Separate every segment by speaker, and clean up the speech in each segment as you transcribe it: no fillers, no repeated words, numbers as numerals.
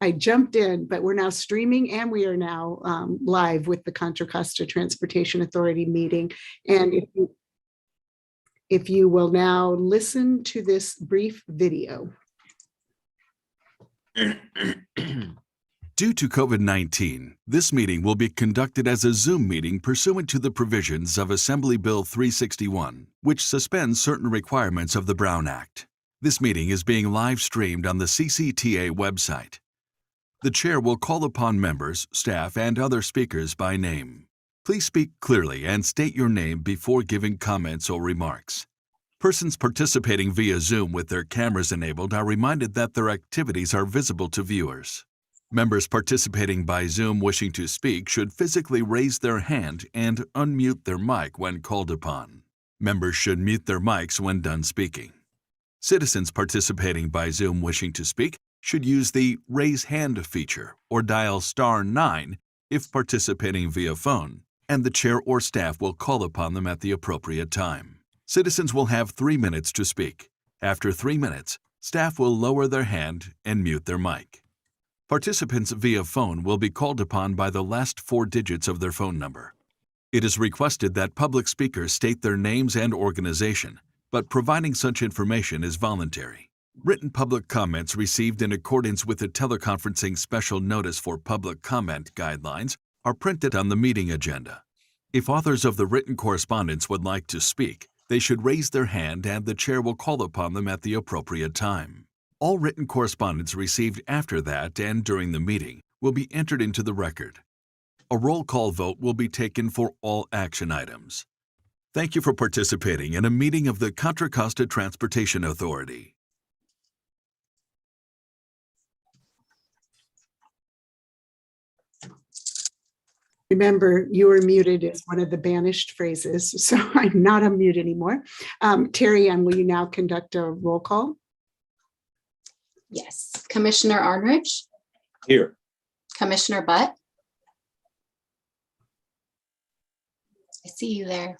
Speaker 1: I jumped in, but we're now streaming and we are now live with the Contra Costa Transportation Authority meeting. And if you will now listen to this brief video.
Speaker 2: Due to COVID-19, this meeting will be conducted as a Zoom meeting pursuant to the provisions of Assembly Bill 361, which suspends certain requirements of the Brown Act. This meeting is being live streamed on the CCTA website. The chair will call upon members, staff, and other speakers by name. Please speak clearly and state your name before giving comments or remarks. Persons participating via Zoom with their cameras enabled are reminded that their activities are visible to viewers. Members participating by Zoom wishing to speak should physically raise their hand and unmute their mic when called upon. Members should mute their mics when done speaking. Citizens participating by Zoom wishing to speak should use the Raise Hand feature or dial *9 if participating via phone, and the chair or staff will call upon them at the appropriate time. Citizens will have 3 minutes to speak. After 3 minutes, staff will lower their hand and mute their mic. Participants via phone will be called upon by the last 4 digits of their phone number. It is requested that public speakers state their names and organization, but providing such information is voluntary. Written public comments received in accordance with the teleconferencing special notice for public comment guidelines are printed on the meeting agenda. If authors of the written correspondence would like to speak, they should raise their hand and the chair will call upon them at the appropriate time. All written correspondence received after that and during the meeting will be entered into the record. A roll call vote will be taken for all action items. Thank you for participating in a meeting of the Contra Costa Transportation Authority.
Speaker 1: Remember, you are muted is one of the banished phrases, so I'm not on mute anymore. Terry Ann, will you now conduct a roll call?
Speaker 3: Yes. Commissioner Arnridge?
Speaker 4: Here.
Speaker 3: Commissioner Butt? I see you there.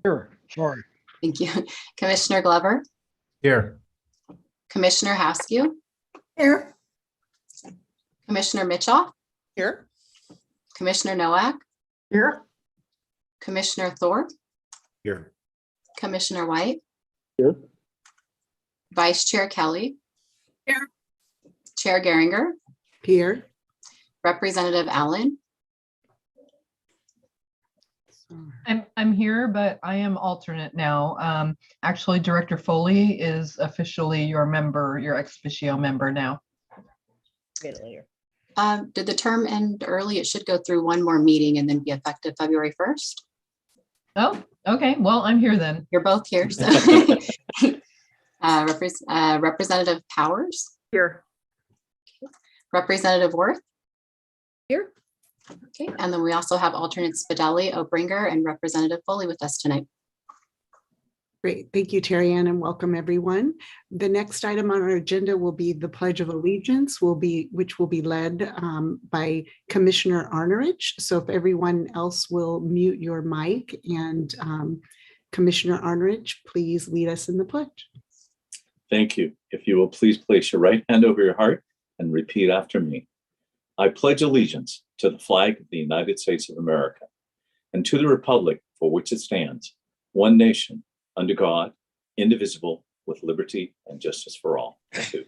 Speaker 5: Here, sorry.
Speaker 3: Thank you. Commissioner Glover?
Speaker 5: Here.
Speaker 3: Commissioner Haskew?
Speaker 1: Here.
Speaker 3: Commissioner Mitchell?
Speaker 1: Here.
Speaker 3: Commissioner Nowak?
Speaker 1: Here.
Speaker 3: Commissioner Thorpe?
Speaker 4: Here.
Speaker 3: Commissioner White?
Speaker 4: Here.
Speaker 3: Vice Chair Kelly?
Speaker 1: Here.
Speaker 3: Chair Geringer?
Speaker 1: Here.
Speaker 3: Representative Allen?
Speaker 6: I'm here, but I am alternate now. Actually, Director Foley is officially your member, your ex officio member now.
Speaker 3: Did the term end early? It should go through one more meeting and then be effective February 1st.
Speaker 6: Oh, okay. Well, I'm here then.
Speaker 3: You're both here. So. Representative Powers?
Speaker 7: Here.
Speaker 3: Representative Worth?
Speaker 7: Here.
Speaker 3: Okay, and then we also have alternates Fidelli, Obringer, and Representative Foley with us tonight.
Speaker 1: Great. Thank you, Terry Ann, and welcome everyone. The next item on our agenda will be the Pledge of Allegiance, which will be led by Commissioner Arnridge. So if everyone else will mute your mic, and Commissioner Arnridge, please lead us in the pledge.
Speaker 4: Thank you. If you will please place your right hand over your heart and repeat after me. I pledge allegiance to the flag of the United States of America and to the republic for which it stands, one nation, under God, indivisible, with liberty and justice for all. Thank you.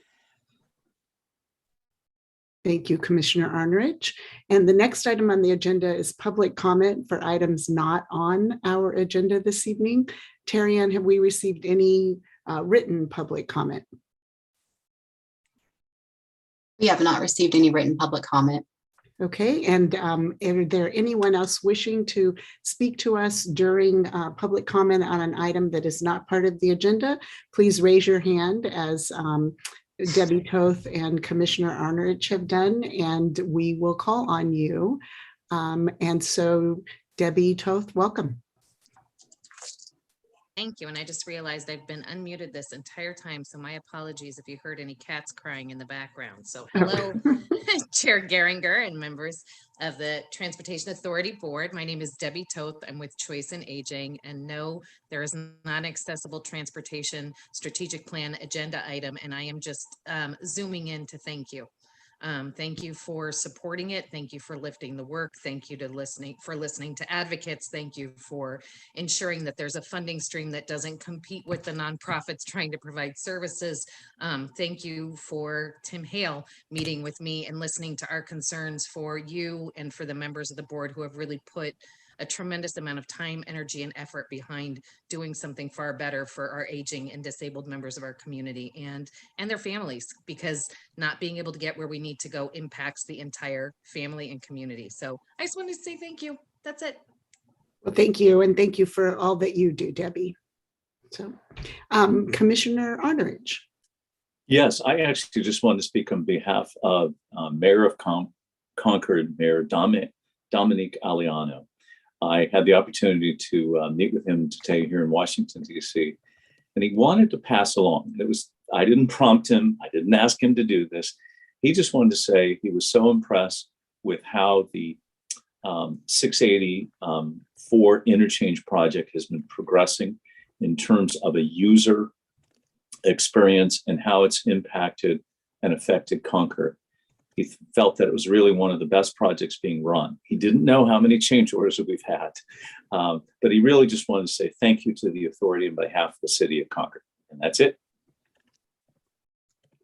Speaker 1: Thank you, Commissioner Arnridge. And the next item on the agenda is public comment for items not on our agenda this evening. Terry Ann, have we received any written public comment?
Speaker 3: We have not received any written public comment.
Speaker 1: Okay, and are there anyone else wishing to speak to us during public comment on an item that is not part of the agenda? Please raise your hand as Debbie Toth and Commissioner Arnridge have done, and we will call on you. And so Debbie Toth, welcome.
Speaker 7: Thank you. And I just realized I've been unmuted this entire time, so my apologies if you heard any cats crying in the background. So hello, Chair Geringer and members of the Transportation Authority Board. My name is Debbie Toth. I'm with Choice and Aging, and no, there is not an accessible transportation strategic plan agenda item, and I am just zooming in to thank you. Thank you for supporting it. Thank you for lifting the work. Thank you for listening to advocates. Thank you for ensuring that there's a funding stream that doesn't compete with the nonprofits trying to provide services. Thank you for Tim Hale meeting with me and listening to our concerns for you and for the members of the board who have really put a tremendous amount of time, energy, and effort behind doing something far better for our aging and disabled members of our community and their families, because not being able to get where we need to go impacts the entire family and community. So I just wanted to say thank you. That's it.
Speaker 1: Well, thank you. And thank you for all that you do, Debbie. So Commissioner Arnerich.
Speaker 4: Yes, I actually just wanted to speak on behalf of Mayor of Concord, Mayor Dominique Aliano. I had the opportunity to meet with him today here in Washington, D.C., and he wanted to pass along. I didn't prompt him. I didn't ask him to do this. He just wanted to say he was so impressed with how the 684 interchange project has been progressing in terms of a user experience and how it's impacted and affected Concord. He felt that it was really one of the best projects being run. He didn't know how many change orders that we've had, but he really just wanted to say thank you to the authority on behalf of the city of Concord. And that's it.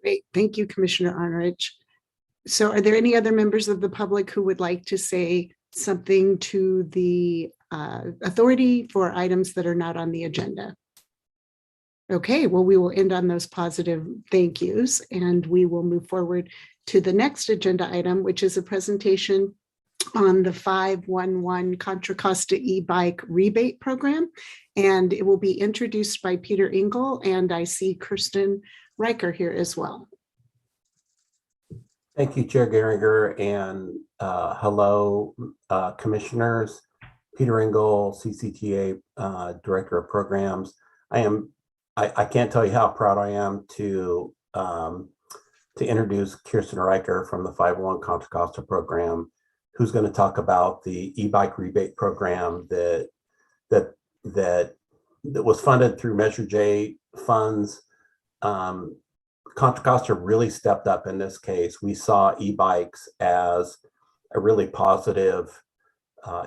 Speaker 1: Great. Thank you, Commissioner Arnerich. So are there any other members of the public who would like to say something to the authority for items that are not on the agenda? Okay, well, we will end on those positive thank yous, and we will move forward to the next agenda item, which is a presentation on the 511 Contra Costa e-bike rebate program. And it will be introduced by Peter Engel, and I see Kirsten Riker here as well.
Speaker 8: Thank you, Chair Geringer, and hello, commissioners. Peter Engel, CCTA Director of Programs. I can't tell you how proud I am to introduce Kirsten Riker from the 501 Contra Costa program, who's going to talk about the e-bike rebate program that was funded through Measure J funds. Contra Costa really stepped up in this case. We saw e-bikes as a really positive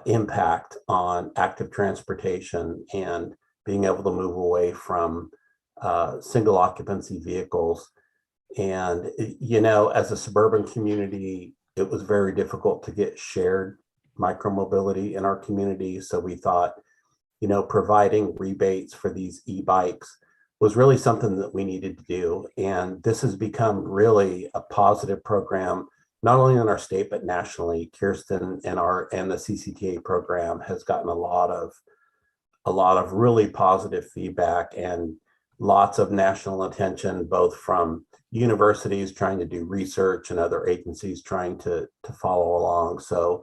Speaker 8: impact on active transportation and being able to move away from single occupancy vehicles. And, you know, as a suburban community, it was very difficult to get shared micromobility in our community. So we thought, you know, providing rebates for these e-bikes was really something that we needed to do. And this has become really a positive program, not only in our state, but nationally. Kirsten and the CCTA program has gotten a lot of really positive feedback and lots of national attention, both from universities trying to do research and other agencies trying to follow along. So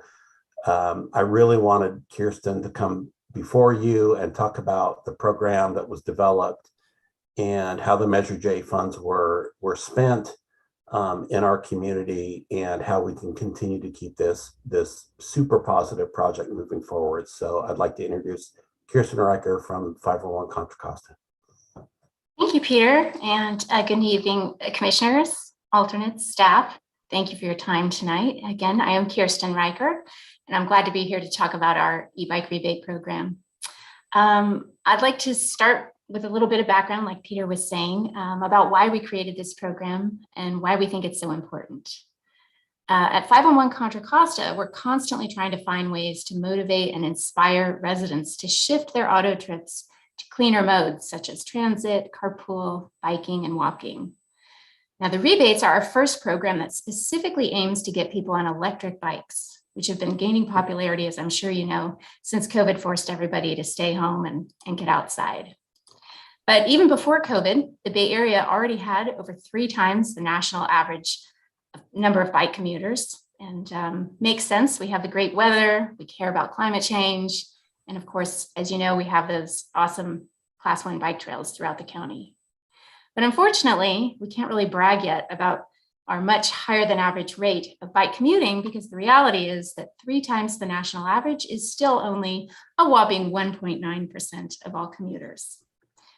Speaker 8: I really wanted Kirsten to come before you and talk about the program that was developed and how the Measure J funds were spent in our community and how we can continue to keep this super positive project moving forward. So I'd like to introduce Kirsten Riker from 501 Contra Costa.
Speaker 9: Thank you, Peter, and good evening, commissioners, alternates, staff. Thank you for your time tonight. Again, I am Kirsten Riker, and I'm glad to be here to talk about our e-bike rebate program. I'd like to start with a little bit of background, like Peter was saying, about why we created this program and why we think it's so important. At 501 Contra Costa, we're constantly trying to find ways to motivate and inspire residents to shift their auto trips to cleaner modes such as transit, carpool, biking, and walking. Now, the rebates are our first program that specifically aims to get people on electric bikes, which have been gaining popularity, as I'm sure you know, since COVID forced everybody to stay home and get outside. But even before COVID, the Bay Area already had over 3 times the national average number of bike commuters. And makes sense. We have the great weather, we care about climate change. And of course, as you know, we have those awesome Class 1 bike trails throughout the county. But unfortunately, we can't really brag yet about our much higher than average rate of bike commuting, because the reality is that 3 times the national average is still only a whopping 1.9% of all commuters.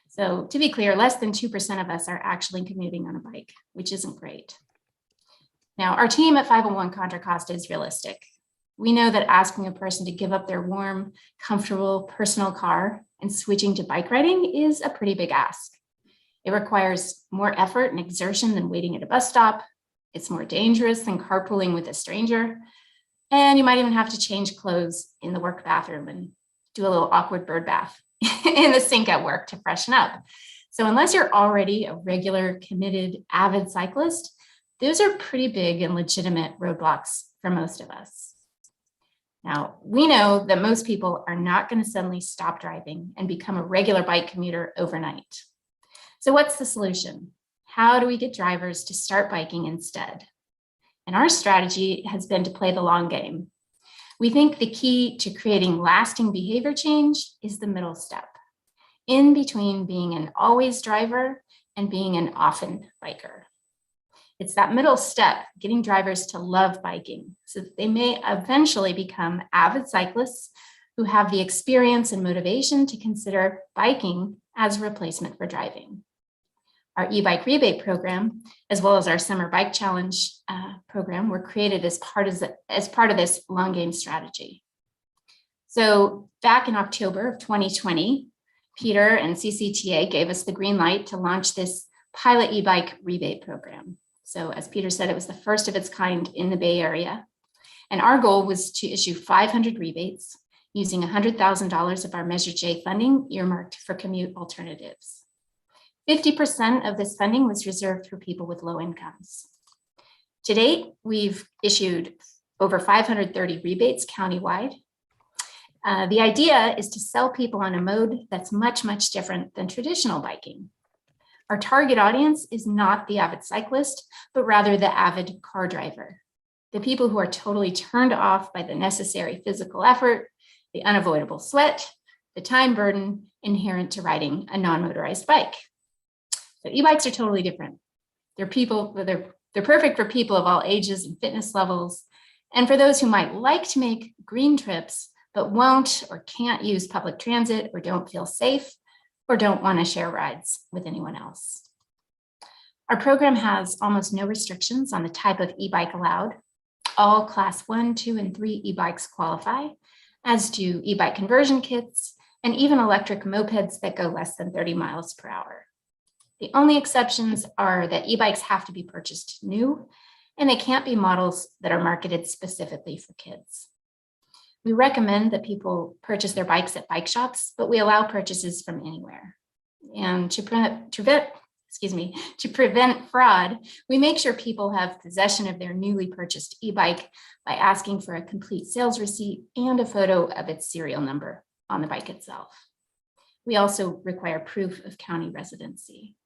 Speaker 9: So to be clear, less than 2% of us are actually commuting on a bike, which isn't great. Now, our team at 501 Contra Costa is realistic. We know that asking a person to give up their warm, comfortable personal car and switching to bike riding is a pretty big ask. It requires more effort and exertion than waiting at a bus stop. It's more dangerous than carpooling with a stranger. And you might even have to change clothes in the work bathroom and do a little awkward bird bath in the sink at work to freshen up. So unless you're already a regular, committed, avid cyclist, those are pretty big and legitimate roadblocks for most of us. Now, we know that most people are not going to suddenly stop driving and become a regular bike commuter overnight. So what's the solution? How do we get drivers to start biking instead? And our strategy has been to play the long game. We think the key to creating lasting behavior change is the middle step, in between being an always driver and being an often biker. It's that middle step, getting drivers to love biking so that they may eventually become avid cyclists who have the experience and motivation to consider biking as a replacement for driving. Our e-bike rebate program, as well as our summer bike challenge program, were created as part of this long game strategy. So back in October of 2020, Peter and CCTA gave us the green light to launch this pilot e-bike rebate program. So as Peter said, it was the first of its kind in the Bay Area. And our goal was to issue 500 rebates using $100,000 of our Measure J funding earmarked for commute alternatives. 50% of this funding was reserved for people with low incomes. To date, we've issued over 530 rebates countywide. The idea is to sell people on a mode that's much, much different than traditional biking. Our target audience is not the avid cyclist, but rather the avid car driver, the people who are totally turned off by the necessary physical effort, the unavoidable sweat, the time burden inherent to riding a non-motorized bike. So e-bikes are totally different. They're perfect for people of all ages and fitness levels, and for those who might like to make green trips, but won't or can't use public transit or don't feel safe or don't want to share rides with anyone else. Our program has almost no restrictions on the type of e-bike allowed. All class 1, 2, and 3 e-bikes qualify, as do e-bike conversion kits and even electric mopeds that go less than 30 miles per hour. The only exceptions are that e-bikes have to be purchased new, and they can't be models that are marketed specifically for kids. We recommend that people purchase their bikes at bike shops, but we allow purchases from anywhere. And to prevent fraud, we make sure people have possession of their newly purchased e-bike by asking for a complete sales receipt and a photo of its serial number on the bike itself. We also require proof of county residency.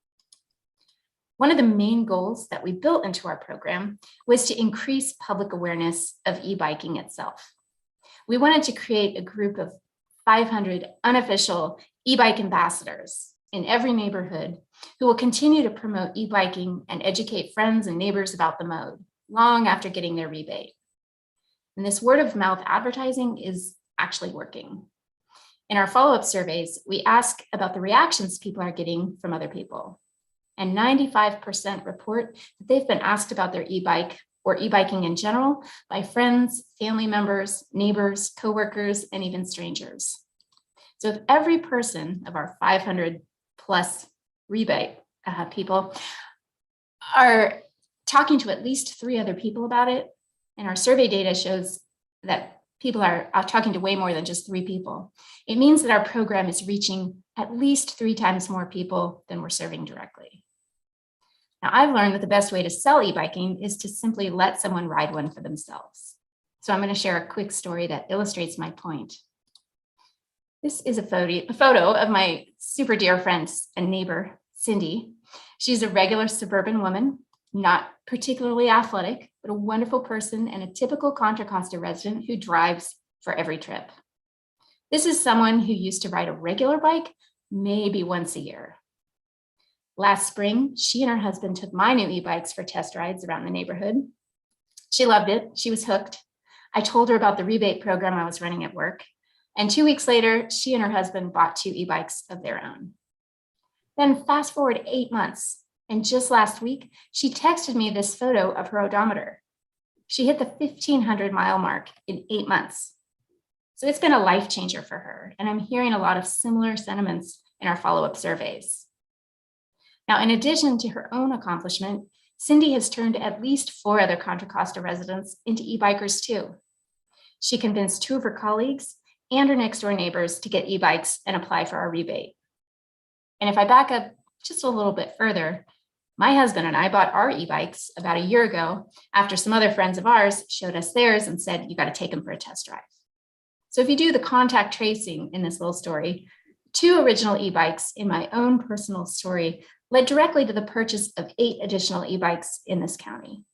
Speaker 9: One of the main goals that we built into our program was to increase public awareness of e-biking itself. We wanted to create a group of 500 unofficial e-bike ambassadors in every neighborhood who will continue to promote e-biking and educate friends and neighbors about the mode long after getting their rebate. And this word of mouth advertising is actually working. In our follow-up surveys, we ask about the reactions people are getting from other people. And 95% report that they've been asked about their e-bike or e-biking in general by friends, family members, neighbors, coworkers, and even strangers. So if every person of our 500 plus rebate people are talking to at least 3 other people about it, and our survey data shows that people are talking to way more than just 3 people, it means that our program is reaching at least 3 times more people than we're serving directly. Now, I've learned that the best way to sell e-biking is to simply let someone ride one for themselves. So I'm going to share a quick story that illustrates my point. This is a photo of my super dear friend and neighbor, Cindy. She's a regular suburban woman, not particularly athletic, but a wonderful person and a typical Contra Costa resident who drives for every trip. This is someone who used to ride a regular bike, maybe once a year. Last spring, she and her husband took my new e-bikes for test rides around the neighborhood. She loved it. She was hooked. I told her about the rebate program I was running at work. And 2 weeks later, she and her husband bought 2 e-bikes of their own. Then fast forward 8 months. And just last week, she texted me this photo of her odometer. She hit the 1,500 mile mark in 8 months. So it's been a life changer for her. And I'm hearing a lot of similar sentiments in our follow-up surveys. Now, in addition to her own accomplishment, Cindy has turned at least 4 other Contra Costa residents into e-bikers too. She convinced 2 of her colleagues and her next door neighbors to get e-bikes and apply for our rebate. And if I back up just a little bit further, my husband and I bought our e-bikes about a year ago after some other friends of ours showed us theirs and said, you got to take them for a test drive. So if you do the contact tracing in this little story, 2 original e-bikes in my own personal story led directly to the purchase of 8 additional e-bikes in this county.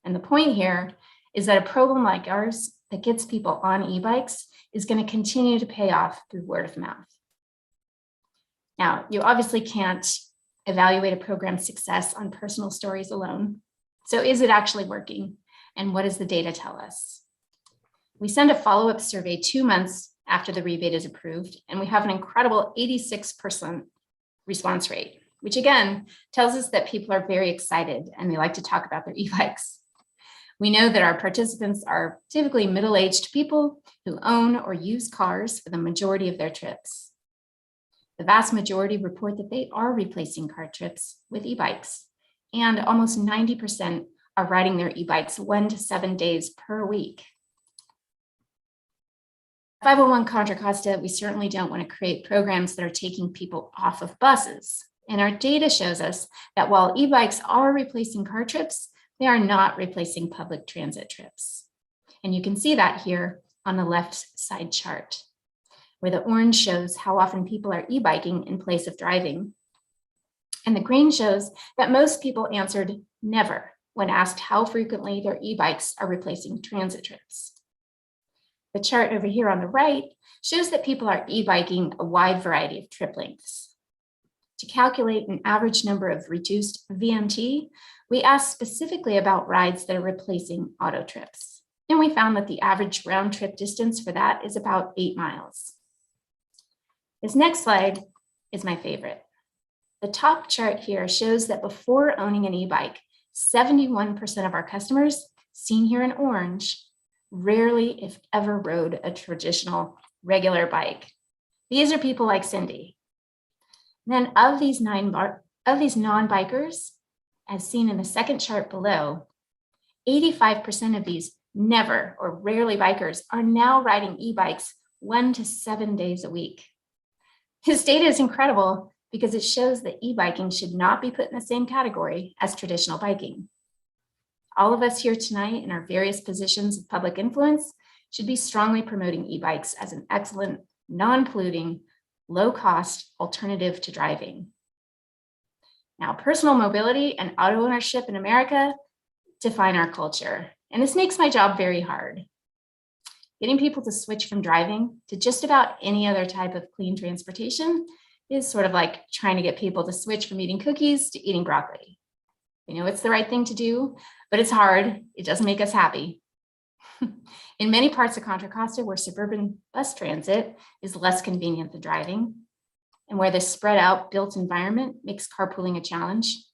Speaker 9: And the point here is that a program like ours that gets people on e-bikes is going to continue to pay off through word of mouth. Now, you obviously can't evaluate a program's success on personal stories alone. So is it actually working? And what does the data tell us? We send a follow-up survey 2 months after the rebate is approved, and we have an incredible 86% response rate, which again tells us that people are very excited and they like to talk about their e-bikes. We know that our participants are typically middle-aged people who own or use cars for the majority of their trips. The vast majority report that they are replacing car trips with e-bikes, and almost 90% are riding their e-bikes 1 to 7 days per week. 501 Contra Costa, we certainly don't want to create programs that are taking people off of buses. And our data shows us that while e-bikes are replacing car trips, they are not replacing public transit trips. And you can see that here on the left side chart, where the orange shows how often people are e-biking in place of driving. And the green shows that most people answered never when asked how frequently their e-bikes are replacing transit trips. The chart over here on the right shows that people are e-biking a wide variety of trip lengths. To calculate an average number of reduced VMT, we asked specifically about rides that are replacing auto trips. And we found that the average round trip distance for that is about 8 miles. This next slide is my favorite. The top chart here shows that before owning an e-bike, 71% of our customers, seen here in orange, rarely, if ever, rode a traditional regular bike. These are people like Cindy. Then of these non-bikers, as seen in the second chart below, 85% of these never or rarely bikers are now riding e-bikes 1 to 7 days a week. This data is incredible because it shows that e-biking should not be put in the same category as traditional biking. All of us here tonight in our various positions of public influence should be strongly promoting e-bikes as an excellent, non-polluting, low-cost alternative to driving. Now, personal mobility and auto ownership in America define our culture, and this makes my job very hard. Getting people to switch from driving to just about any other type of clean transportation is sort of like trying to get people to switch from eating cookies to eating broccoli. You know, it's the right thing to do, but it's hard. It doesn't make us happy. In many parts of Contra Costa, where suburban bus transit is less convenient than driving, and where this spread out built environment makes carpooling a challenge,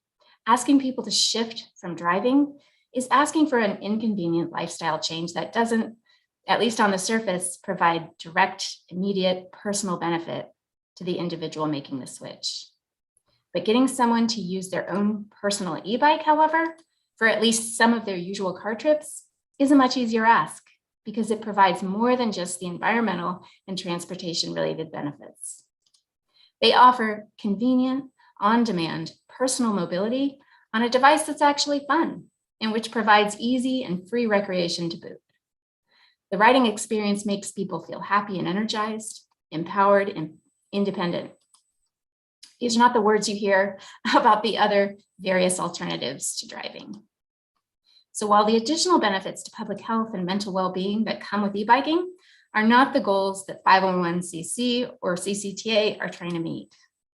Speaker 9: asking people to shift from driving is asking for an inconvenient lifestyle change that doesn't, at least on the surface, provide direct, immediate, personal benefit to the individual making the switch. But getting someone to use their own personal e-bike, however, for at least some of their usual car trips is a much easier ask because it provides more than just the environmental and transportation-related benefits. They offer convenient, on-demand, personal mobility on a device that's actually fun and which provides easy and free recreation to boot. The riding experience makes people feel happy and energized, empowered and independent. These are not the words you hear about the other various alternatives to driving. So while the additional benefits to public health and mental well-being that come with e-biking are not the goals that 501c or CCTA are trying to meet.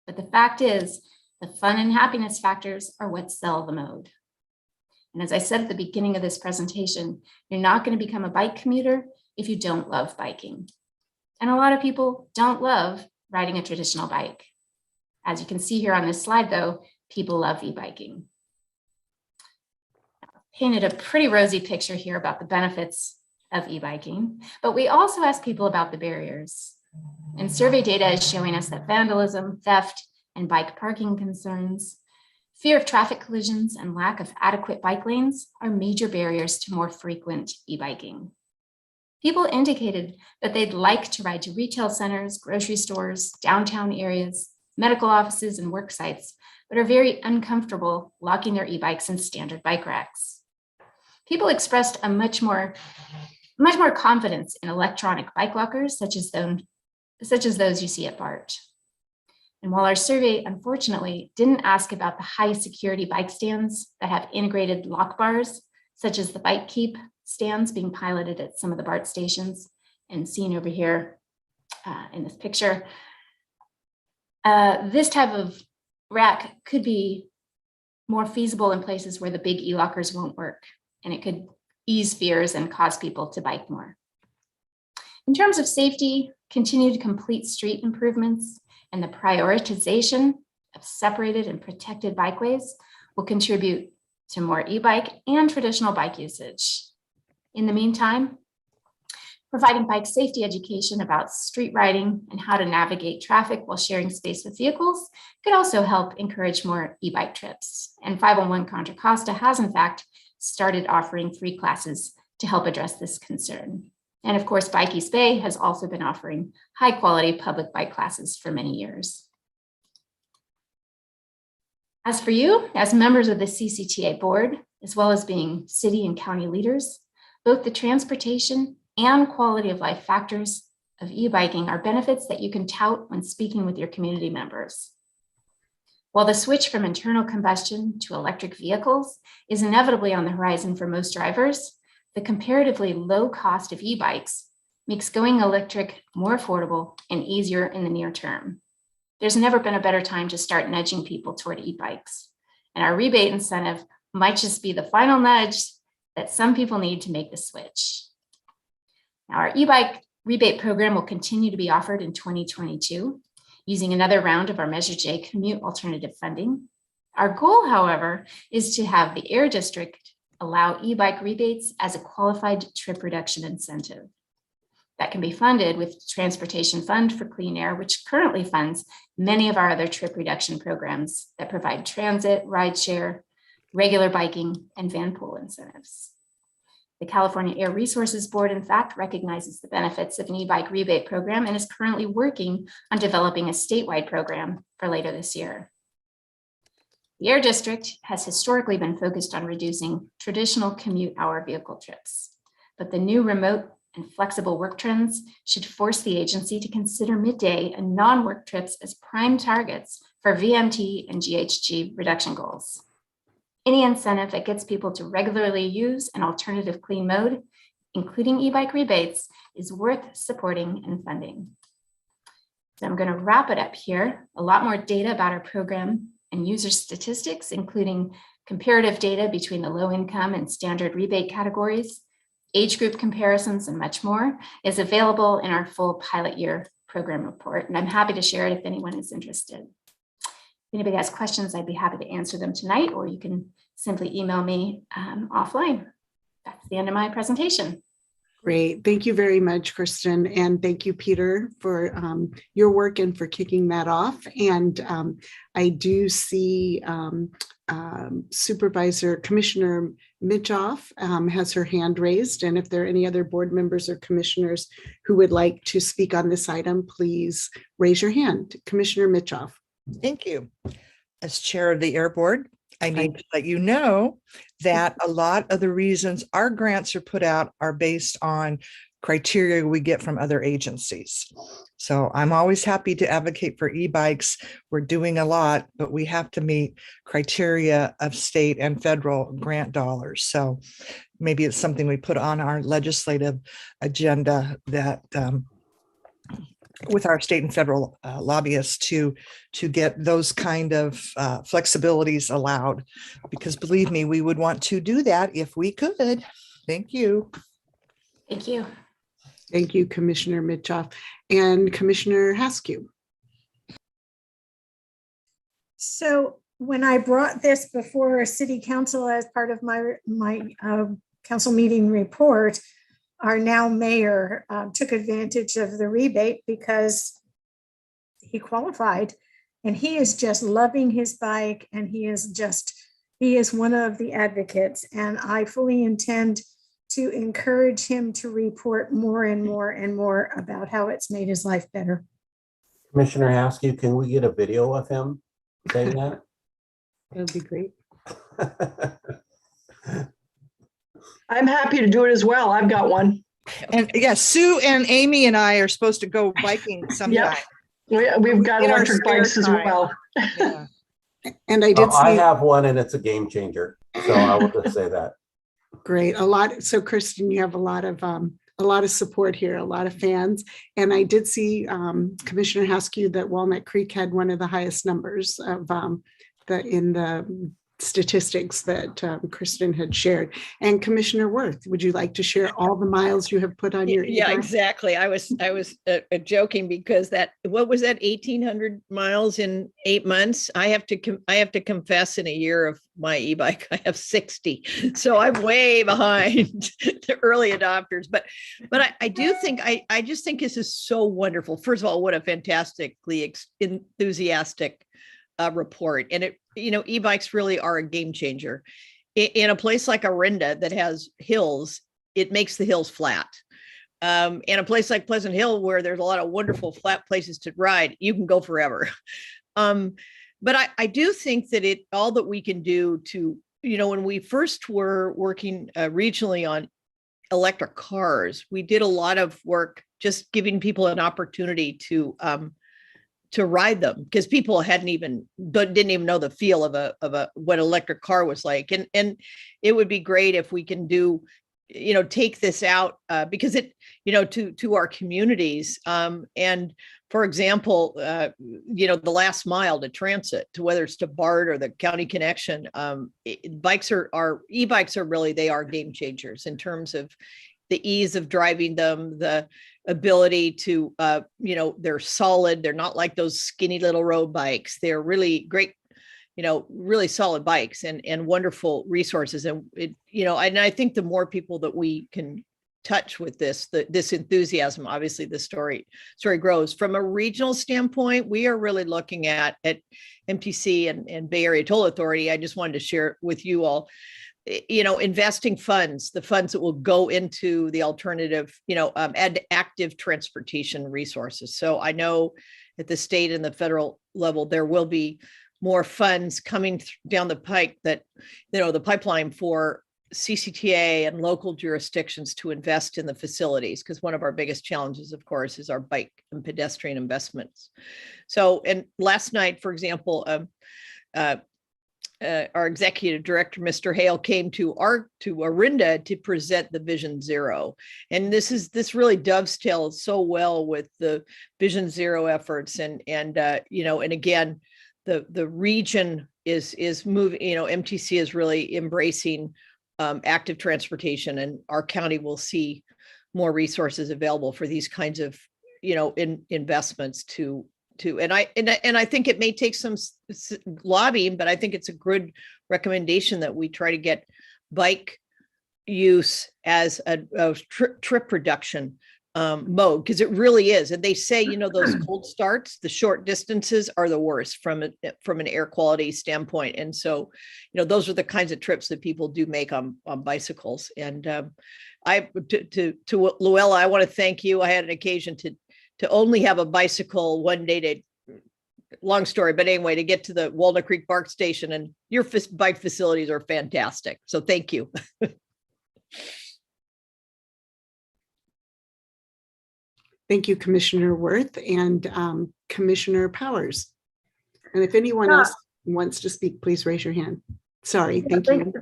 Speaker 9: But the fact is, the fun and happiness factors are what sell the mode. And as I said at the beginning of this presentation, you're not going to become a bike commuter if you don't love biking. And a lot of people don't love riding a traditional bike. As you can see here on this slide, though, people love e-biking. Painted a pretty rosy picture here about the benefits of e-biking, but we also ask people about the barriers. And survey data is showing us that vandalism, theft, and bike parking concerns, fear of traffic collisions, and lack of adequate bike lanes are major barriers to more frequent e-biking. People indicated that they'd like to ride to retail centers, grocery stores, downtown areas, medical offices, and work sites, but are very uncomfortable locking their e-bikes in standard bike racks. People expressed a much more confidence in electronic bike lockers, such as those you see at BART. And while our survey, unfortunately, didn't ask about the high security bike stands that have integrated lock bars, such as the Bike Keep stands being piloted at some of the BART stations and seen over here in this picture, this type of rack could be more feasible in places where the big e-lockers won't work, and it could ease fears and cause people to bike more. In terms of safety, continued complete street improvements and the prioritization of separated and protected bikeways will contribute to more e-bike and traditional bike usage. In the meantime, providing bike safety education about street riding and how to navigate traffic while sharing space with vehicles could also help encourage more e-bike trips. And 501 Contra Costa has, in fact, started offering free classes to help address this concern. And of course, Bike East Bay has also been offering high quality public bike classes for many years. As for you, as members of the CCTA board, as well as being city and county leaders, both the transportation and quality of life factors of e-biking are benefits that you can tout when speaking with your community members. While the switch from internal combustion to electric vehicles is inevitably on the horizon for most drivers, the comparatively low cost of e-bikes makes going electric more affordable and easier in the near term. There's never been a better time to start nudging people toward e-bikes, and our rebate incentive might just be the final nudge that some people need to make the switch. Now, our e-bike rebate program will continue to be offered in 2022 using another round of our Measure J commute alternative funding. Our goal, however, is to have the Air District allow e-bike rebates as a qualified trip reduction incentive. That can be funded with Transportation Fund for Clean Air, which currently funds many of our other trip reduction programs that provide transit, rideshare, regular biking, and van pool incentives. The California Air Resources Board, in fact, recognizes the benefits of an e-bike rebate program and is currently working on developing a statewide program for later this year. The Air District has historically been focused on reducing traditional commute hour vehicle trips, but the new remote and flexible work trends should force the agency to consider midday and non-work trips as prime targets for VMT and GHG reduction goals. Any incentive that gets people to regularly use an alternative clean mode, including e-bike rebates, is worth supporting and funding. So I'm going to wrap it up here. A lot more data about our program and user statistics, including comparative data between the low income and standard rebate categories, age group comparisons, and much more, is available in our full pilot year program report. And I'm happy to share it if anyone is interested. If anybody has questions, I'd be happy to answer them tonight, or you can simply email me offline. That's the end of my presentation.
Speaker 1: Great. Thank you very much, Kristen. And thank you, Peter, for your work and for kicking that off. And I do see Commissioner Mitchoff has her hand raised. And if there are any other board members or commissioners who would like to speak on this item, please raise your hand. Commissioner Mitchoff.
Speaker 10: Thank you. As chair of the Air Board, I need to let you know that a lot of the reasons our grants are put out are based on criteria we get from other agencies. So I'm always happy to advocate for e-bikes. We're doing a lot, but we have to meet criteria of state and federal grant dollars. So maybe it's something we put on our legislative agenda that with our state and federal lobbyists to get those kind of flexibilities allowed, because believe me, we would want to do that if we could. Thank you.
Speaker 9: Thank you.
Speaker 1: Thank you, Commissioner Mitchoff and Commissioner Haskew.
Speaker 11: So when I brought this before City Council as part of my council meeting report, our now mayor took advantage of the rebate because he qualified, and he is just loving his bike, and he is one of the advocates, and I fully intend to encourage him to report more and more and more about how it's made his life better.
Speaker 8: Commissioner Haskew, can we get a video of him saying that?
Speaker 1: That would be great.
Speaker 12: I'm happy to do it as well. I've got one.
Speaker 10: And yes, Sue and Amy and I are supposed to go biking sometime.
Speaker 12: We've got
Speaker 10: In our
Speaker 12: electric
Speaker 10: spare
Speaker 12: bikes as
Speaker 10: time.
Speaker 12: well.
Speaker 10: Yeah.
Speaker 1: And I did
Speaker 8: I
Speaker 1: see,
Speaker 8: have one and it's a game changer. So I will just say that.
Speaker 1: great, a lot. So Kristen, you have a lot of support here, a lot of fans. And I did see Commissioner Haskew that Walnut Creek had one of the highest numbers of in the statistics that Kristen had shared. And Commissioner Worth, would you like to share all the miles you have put on your
Speaker 13: Yeah,
Speaker 1: e-bike?
Speaker 13: exactly. I was joking because what was that 1,800 miles in 8 months? I have to confess, in a year of my e-bike, I have 60. So I'm way behind the early adopters. But I do think, I just think this is so wonderful. First of all, what a fantastically enthusiastic report. And it, e-bikes really are a game changer. In a place like Orinda that has hills, it makes the hills flat. And a place like Pleasant Hill, where there's a lot of wonderful flat places to ride, you can go forever. But I do think that all that we can do to, when we first were working regionally on electric cars, we did a lot of work just giving people an opportunity to ride them, because people didn't even know the feel of what an electric car was like. And it would be great if we can do, take this out because it, to our communities. And for example, the last mile to transit, to whether it's to BART or the county connection, e-bikes are really, they are game changers in terms of the ease of driving them, the ability to, they're solid. They're not like those skinny little road bikes. They're really great, really solid bikes and wonderful resources. And and I think the more people that we can touch with this enthusiasm, obviously the story grows. From a regional standpoint, we are really looking at MTC and Bay Area Toll Authority. I just wanted to share with you all, investing the funds that will go into the alternative, active transportation resources. So I know at the state and the federal level, there will be more funds coming down the pike that, the pipeline for CCTA and local jurisdictions to invest in the facilities, because one of our biggest challenges, of course, is our bike and pedestrian investments. So, and last night, for example, our executive director, Mr. Hale, came to Orinda to present the Vision Zero. And this really dovetails so well with the Vision Zero efforts. And again, the region is moving, MTC is really embracing active transportation, and our county will see more resources available for these kinds of, investments and I think it may take some lobbying, but I think it's a good recommendation that we try to get bike use as a trip reduction mode, because it really is. And they say, those cold starts, the short distances are the worst from an air quality standpoint. And so, those are the kinds of trips that people do make on bicycles. And to Luella, I want to thank you. I had an occasion to only have a bicycle one day long story, but anyway, to get to the Walnut Creek BART station, and your bike facilities are fantastic. So thank you.
Speaker 1: Thank you, Commissioner Worth and Commissioner Powers. And if anyone else wants to speak, please raise your hand. Sorry, thank you.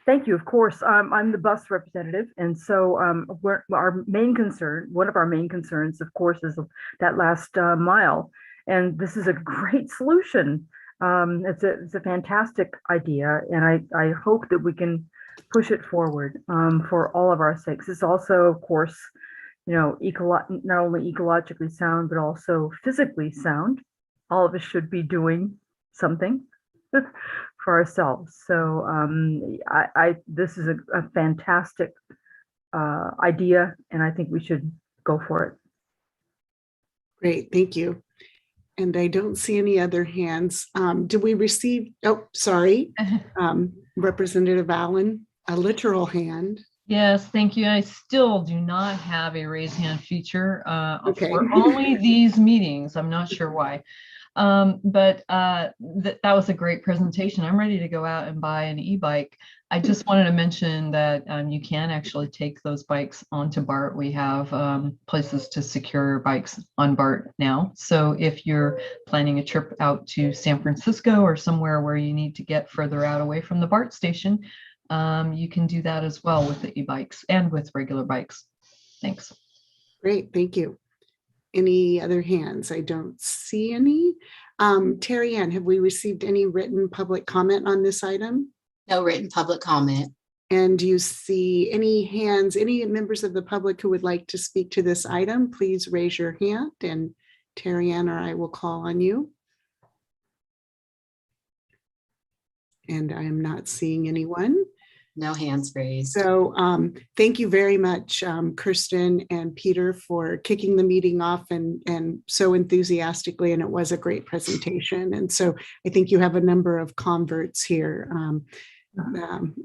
Speaker 12: Thank you. Of course, I'm the bus representative, and so our main concern, one of our main concerns, of course, is that last mile. And this is a great solution. It's a fantastic idea, and I hope that we can push it forward for all of our sakes. It's also, of course, not only ecologically sound, but also physically sound. All of us should be doing something for ourselves. So this is a fantastic idea, and I think we should go for it.
Speaker 1: Great, thank you. And I don't see any other hands. Did we receive, oh, sorry, Representative Allen, a literal hand.
Speaker 6: Yes, thank you. I still do not have a raise hand feature
Speaker 1: Okay.
Speaker 6: for only these meetings. I'm not sure why. But that was a great presentation. I'm ready to go out and buy an e-bike. I just wanted to mention that you can actually take those bikes onto BART. We have places to secure bikes on BART now. So if you're planning a trip out to San Francisco or somewhere where you need to get further out away from the BART station, you can do that as well with the e-bikes and with regular bikes. Thanks.
Speaker 1: Great, thank you. Any other hands? I don't see any. Terry Ann, have we received any written public comment on this item?
Speaker 3: No written public comment.
Speaker 1: And do you see any hands, any members of the public who would like to speak to this item? Please raise your hand and Terry Ann or I will call on you. And I am not seeing anyone.
Speaker 3: No hands raised.
Speaker 1: So thank you very much, Kirsten and Peter, for kicking the meeting off and so enthusiastically, and it was a great presentation. And so I think you have a number of converts here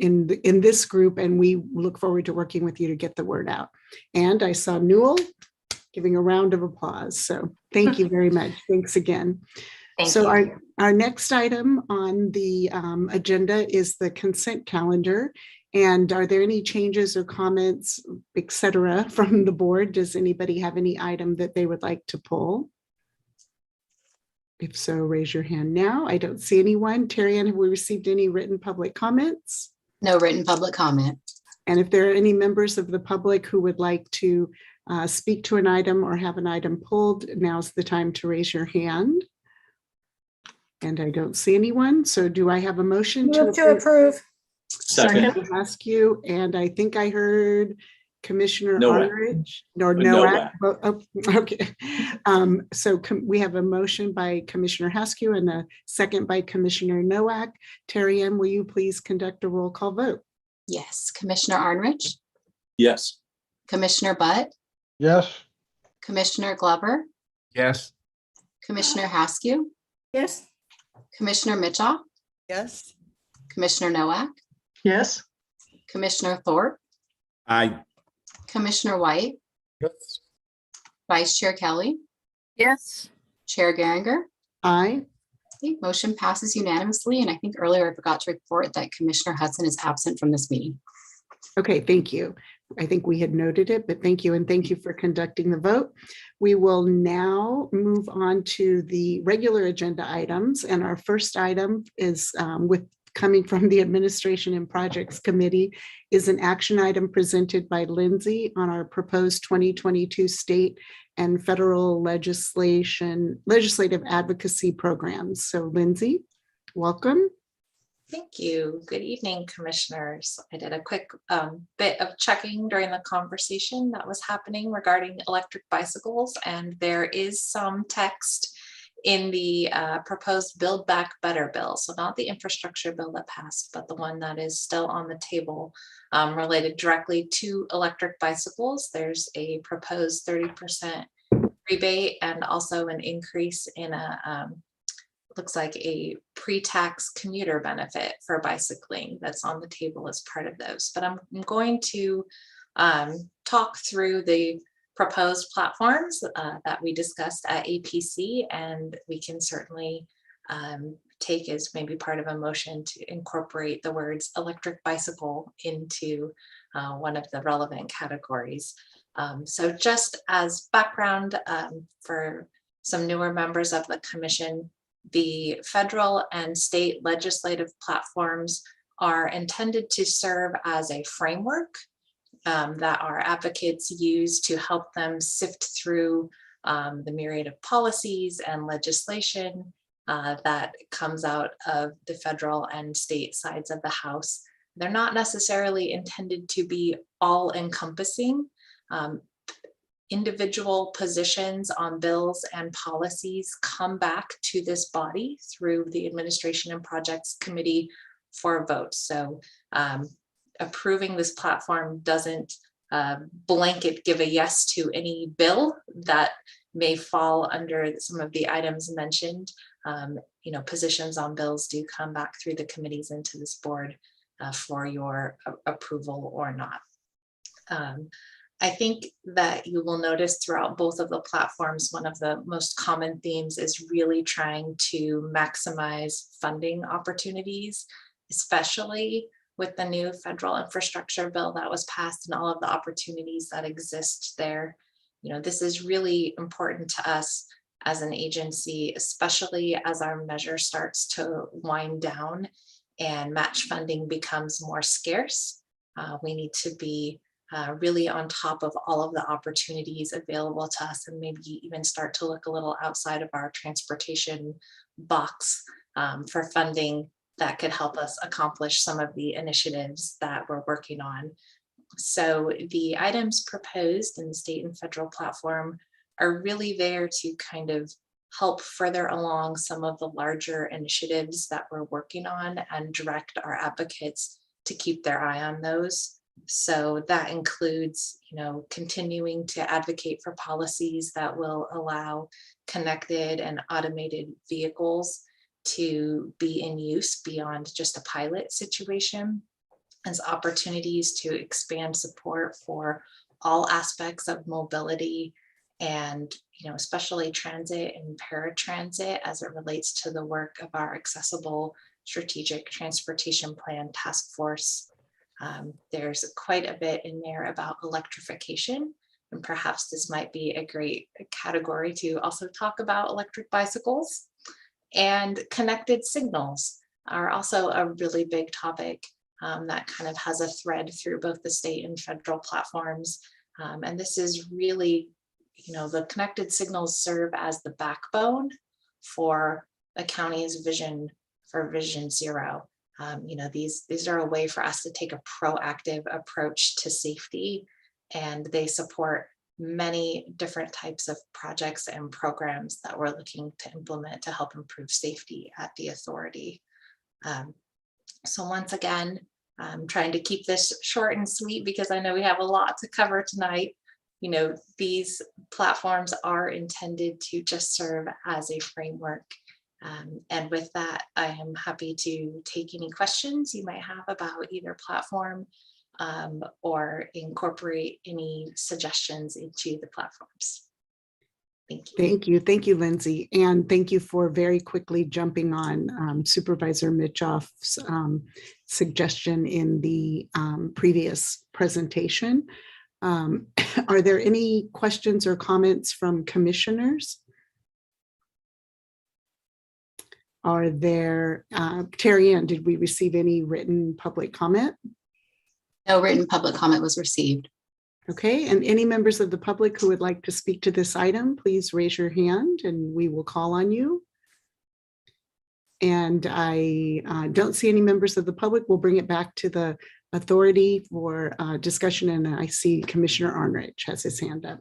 Speaker 1: in this group, and we look forward to working with you to get the word out. And I saw Newell giving a round of applause. So thank you very much. Thanks again. So our next item on the agenda is the consent calendar. And are there any changes or comments, et cetera, from the board? Does anybody have any item that they would like to pull? If so, raise your hand now. I don't see anyone. Terry Ann, have we received any written public comments?
Speaker 3: No written public comment.
Speaker 1: And if there are any members of the public who would like to speak to an item or have an item pulled, now's the time to raise your hand. And I don't see anyone. So do I have a motion
Speaker 11: Move to approve?
Speaker 4: Second.
Speaker 1: Ask you, and I think I heard Commissioner
Speaker 4: Nowak.
Speaker 1: Arnerich or
Speaker 4: Nowak.
Speaker 1: Nowak. Oh, okay. So we have a motion by Commissioner Haskew and a second by Commissioner Nowak. Terry Ann, will you please conduct a roll call vote?
Speaker 3: Yes. Commissioner Arnerich,
Speaker 4: Yes.
Speaker 3: Commissioner Butt,
Speaker 5: Yes.
Speaker 3: Commissioner Glover,
Speaker 5: Yes.
Speaker 3: Commissioner Haskew,
Speaker 11: Yes.
Speaker 3: Commissioner Mitchell,
Speaker 10: Yes.
Speaker 3: Commissioner Nowak,
Speaker 12: Yes.
Speaker 3: Commissioner Thorpe,
Speaker 5: Aye.
Speaker 3: Commissioner White,
Speaker 5: Yes.
Speaker 3: Vice Chair Kelly,
Speaker 13: Yes.
Speaker 3: Chair Geringer.
Speaker 1: Aye.
Speaker 3: Okay, motion passes unanimously. And I think earlier I forgot to report that Commissioner Hudson is absent from this meeting.
Speaker 1: Okay, thank you. I think we had noted it, but thank you. And thank you for conducting the vote. We will now move on to the regular agenda items. And our first item is coming from the Administration and Projects Committee is an action item presented by Lindsay on our proposed 2022 state and federal legislative advocacy programs. So Lindsay, welcome.
Speaker 14: Thank you. Good evening, commissioners. I did a quick bit of checking during the conversation that was happening regarding electric bicycles, and there is some text in the proposed Build Back Better bill. So not the infrastructure bill that passed, but the one that is still on the table related directly to electric bicycles. There's a proposed 30% rebate and also an increase in looks like a pre-tax commuter benefit for bicycling that's on the table as part of those. But I'm going to talk through the proposed platforms that we discussed at APC, and we can certainly take as maybe part of a motion to incorporate the words electric bicycle into one of the relevant categories. So just as background for some newer members of the commission, the federal and state legislative platforms are intended to serve as a framework that our advocates use to help them sift through the myriad of policies and legislation that comes out of the federal and state sides of the House. They're not necessarily intended to be all encompassing. Individual positions on bills and policies come back to this body through the Administration and Projects Committee for a vote. So approving this platform doesn't blanket give a yes to any bill that may fall under some of the items mentioned. Positions on bills do come back through the committees into this board for your approval or not. I think that you will notice throughout both of the platforms, one of the most common themes is really trying to maximize funding opportunities, especially with the new federal infrastructure bill that was passed and all of the opportunities that exist there. This is really important to us as an agency, especially as our measure starts to wind down and match funding becomes more scarce. We need to be really on top of all of the opportunities available to us, and maybe even start to look a little outside of our transportation box for funding that could help us accomplish some of the initiatives that we're working on. So the items proposed in the state and federal platform are really there to kind of help further along some of the larger initiatives that we're working on and direct our advocates to keep their eye on those. So that includes, continuing to advocate for policies that will allow connected and automated vehicles to be in use beyond just a pilot situation, as opportunities to expand support for all aspects of mobility and, especially transit and paratransit as it relates to the work of our Accessible Strategic Transportation Plan Task Force. There's quite a bit in there about electrification, and perhaps this might be a great category to also talk about electric bicycles. And connected signals are also a really big topic that kind of has a thread through both the state and federal platforms. And this is really, the connected signals serve as the backbone for a county's vision for Vision Zero. These are a way for us to take a proactive approach to safety, and they support many different types of projects and programs that we're looking to implement to help improve safety at the authority. So once again, I'm trying to keep this short and sweet because I know we have a lot to cover tonight. These platforms are intended to just serve as a framework. And with that, I am happy to take any questions you might have about either platform or incorporate any suggestions into the platforms. Thank you.
Speaker 1: Thank you. Thank you, Lindsay. And thank you for very quickly jumping on Supervisor Mitchoff's suggestion in the previous presentation. Are there any questions or comments from commissioners? Are there, Terry Ann, did we receive any written public comment?
Speaker 3: No written public comment was received.
Speaker 1: Okay, and any members of the public who would like to speak to this item, please raise your hand and we will call on you. And I don't see any members of the public. We'll bring it back to the authority for discussion, and I see Commissioner Arnerich has his hand up.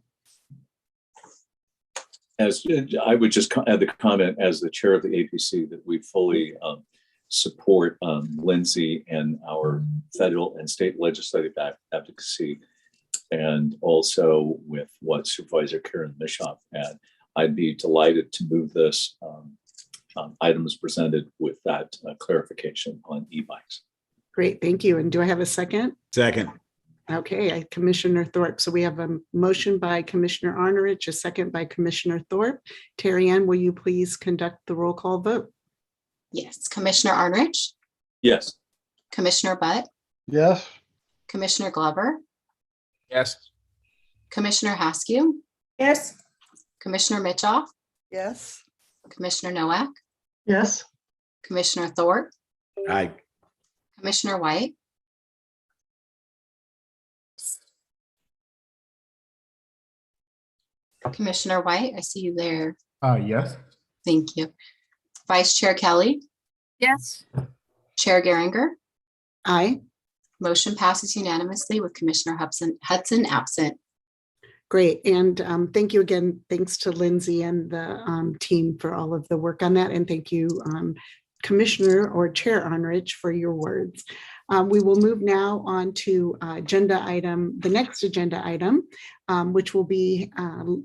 Speaker 4: As I would just add the comment as the chair of the APC that we fully support Lindsay and our federal and state legislative advocacy, and also with what Supervisor Karen Mitchoff had. I'd be delighted to move this items presented with that clarification on e-bikes.
Speaker 1: Great, thank you. And do I have a second?
Speaker 5: Second.
Speaker 1: Okay, Commissioner Thorpe. So we have a motion by Commissioner Arnerich, a second by Commissioner Thorpe. Terry Ann, will you please conduct the roll call vote?
Speaker 3: Yes. Commissioner Arnrich,
Speaker 4: Yes.
Speaker 3: Commissioner Butt,
Speaker 5: Yes.
Speaker 3: Commissioner Glover,
Speaker 5: Yes.
Speaker 3: Commissioner Haskew,
Speaker 11: Yes.
Speaker 3: Commissioner Mitchoff,
Speaker 10: Yes.
Speaker 3: Commissioner Nowak,
Speaker 11: Yes.
Speaker 3: Commissioner Thorpe,
Speaker 5: Aye.
Speaker 3: Commissioner White, Commissioner White, I see you there.
Speaker 5: Yes.
Speaker 3: Thank you. Vice Chair Kelly,
Speaker 13: Yes.
Speaker 3: Chair Geringer,
Speaker 1: Aye.
Speaker 3: motion passes unanimously with Commissioner Hudson absent.
Speaker 1: Great. And thank you again. Thanks to Lindsay and the team for all of the work on that. And thank you, Commissioner or Chair Arnrich, for your words. We will move now on to the next agenda item, which will be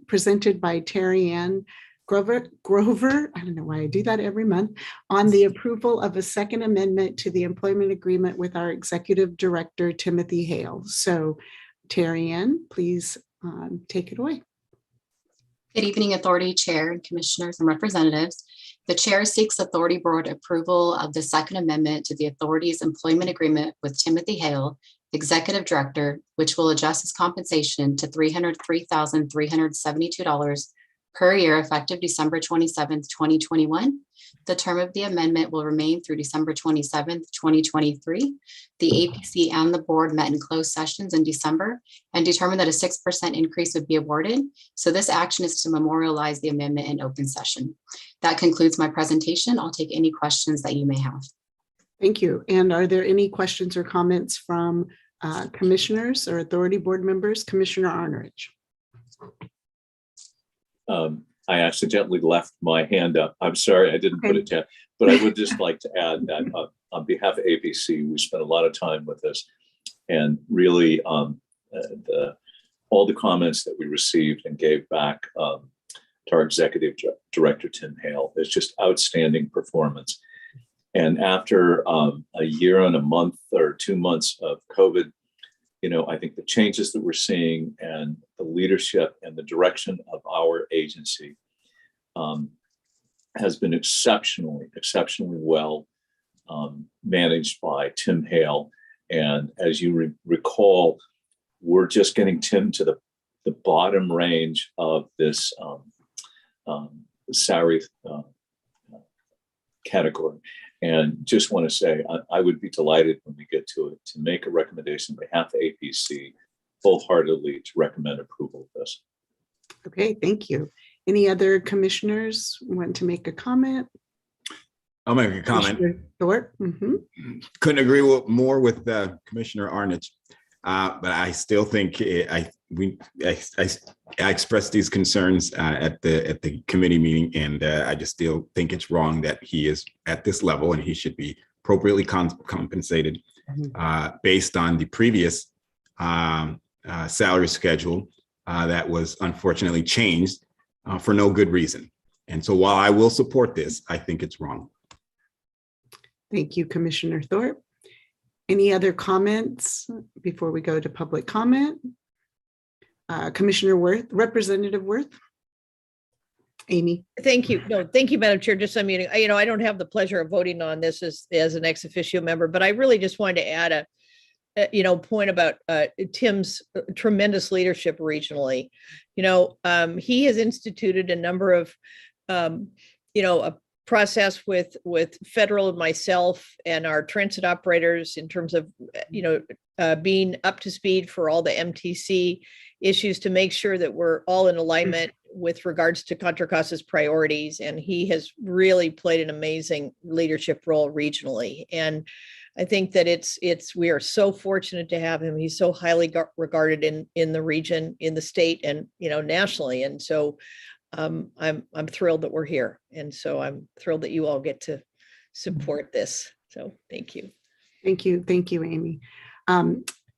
Speaker 1: presented by Terry Ann Grover, I don't know why I do that every month, on the approval of a second amendment to the employment agreement with our Executive Director, Timothy Hale. So Terry Ann, please take it away.
Speaker 3: Good evening, Authority Chair and Commissioners and Representatives. The Chair seeks Authority Board approval of the Second Amendment to the Authority's employment agreement with Timothy Hale, Executive Director, which will adjust his compensation to $303,372 per year effective December 27th, 2021. The term of the amendment will remain through December 27th, 2023. The APC and the board met in closed sessions in December and determined that a 6% increase would be awarded. So this action is to memorialize the amendment in open session. That concludes my presentation. I'll take any questions that you may have.
Speaker 1: Thank you. And are there any questions or comments from commissioners or authority board members? Commissioner Arnrich.
Speaker 4: I accidentally left my hand up. I'm sorry, I didn't put it down, but I would just like to add that on behalf of APC, we spent a lot of time with this, and really all the comments that we received and gave back to our Executive Director, Tim Hale, is just outstanding performance. And after a year and a month or 2 months of COVID, I think the changes that we're seeing and the leadership and the direction of our agency has been exceptionally well managed by Tim Hale. And as you recall, we're just getting Tim to the bottom range of this salary category. And just want to say, I would be delighted when we get to it to make a recommendation on behalf of APC wholeheartedly to recommend approval of this.
Speaker 1: Okay, thank you. Any other commissioners want to make a comment?
Speaker 5: I'll make a comment.
Speaker 1: Commissioner Thorpe?
Speaker 5: Couldn't agree more with Commissioner Arnrich, but I still think I expressed these concerns at the committee meeting, and I just still think it's wrong that he is at this level, and he should be appropriately compensated based on the previous salary schedule that was unfortunately changed for no good reason. And so while I will support this, I think it's wrong.
Speaker 1: Thank you, Commissioner Thorpe. Any other comments before we go to public comment? Commissioner Worth, Representative Worth? Amy.
Speaker 13: Thank you. No, thank you, Madam Chair. Just unmuting. I don't have the pleasure of voting on this as an ex officio member, but I really just wanted to add a point about Tim's tremendous leadership regionally. He has instituted a number of, a process with federal and myself and our transit operators in terms of, being up to speed for all the MTC issues to make sure that we're all in alignment with regards to Contra Costa's priorities. And he has really played an amazing leadership role regionally. And I think that we are so fortunate to have him. He's so highly regarded in the region, in the state, and nationally. And so I'm thrilled that we're here, and so I'm thrilled that you all get to support this. So thank you.
Speaker 1: Thank you, Amy.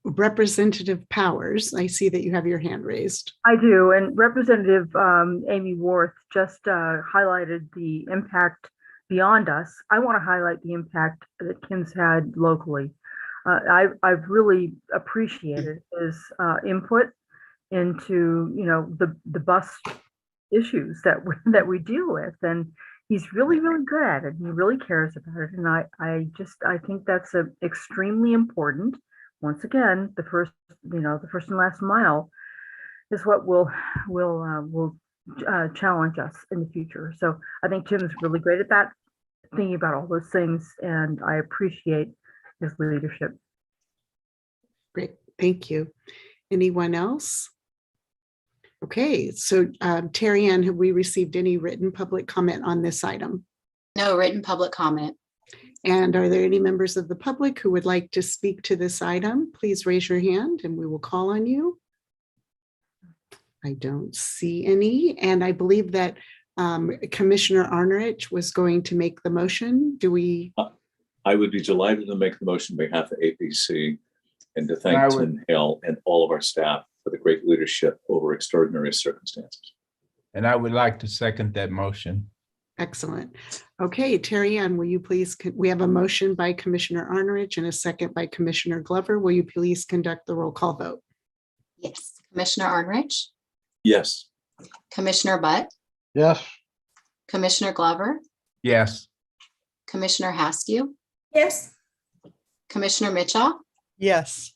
Speaker 1: Representative Powers, I see that you have your hand raised.
Speaker 12: I do, and Representative Amy Worth just highlighted the impact beyond us. I want to highlight the impact that Tim's had locally. I've really appreciated his input into the bus issues that we deal with, and he's really, really good at it. He really cares about it. And I think that's extremely important. Once again, the first and last mile is what will challenge us in the future. So I think Tim is really great at that, thinking about all those things, and I appreciate his leadership.
Speaker 1: Great, thank you. Anyone else? Okay, so Terry Ann, have we received any written public comment on this item?
Speaker 3: No written public comment.
Speaker 1: And are there any members of the public who would like to speak to this item? Please raise your hand and we will call on you. I don't see any, and I believe that Commissioner Arnerich was going to make the motion. Do we?
Speaker 4: I would be delighted to make the motion on behalf of APC and to thank Tim Hale and all of our staff for the great leadership over extraordinary circumstances.
Speaker 15: And I would like to second that motion.
Speaker 1: Excellent. Okay, Terry Ann, will you please, we have a motion by Commissioner Arnerich and a second by Commissioner Glover. Will you please conduct the roll call vote?
Speaker 3: Yes. Commissioner Arnerich,
Speaker 4: Yes.
Speaker 3: Commissioner Butt,
Speaker 15: Yes.
Speaker 3: Commissioner Glover,
Speaker 15: Yes.
Speaker 3: Commissioner Haskew,
Speaker 11: Yes.
Speaker 3: Commissioner Mitchell,
Speaker 10: Yes.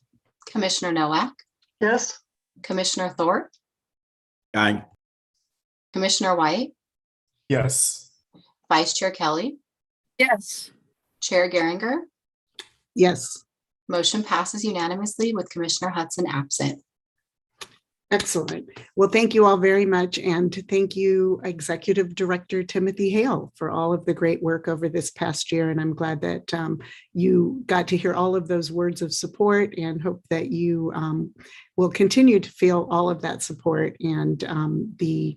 Speaker 3: Commissioner Nowak,
Speaker 12: Yes.
Speaker 3: Commissioner Thorpe,
Speaker 5: Aye.
Speaker 3: Commissioner White,
Speaker 15: Yes.
Speaker 3: Vice Chair Kelly,
Speaker 13: Yes.
Speaker 3: Chair Geringer.
Speaker 1: Yes.
Speaker 3: Motion passes unanimously with Commissioner Hudson absent.
Speaker 1: Excellent. Well, thank you all very much. And thank you, Executive Director Timothy Hale, for all of the great work over this past year. And I'm glad that you got to hear all of those words of support and hope that you will continue to feel all of that support and the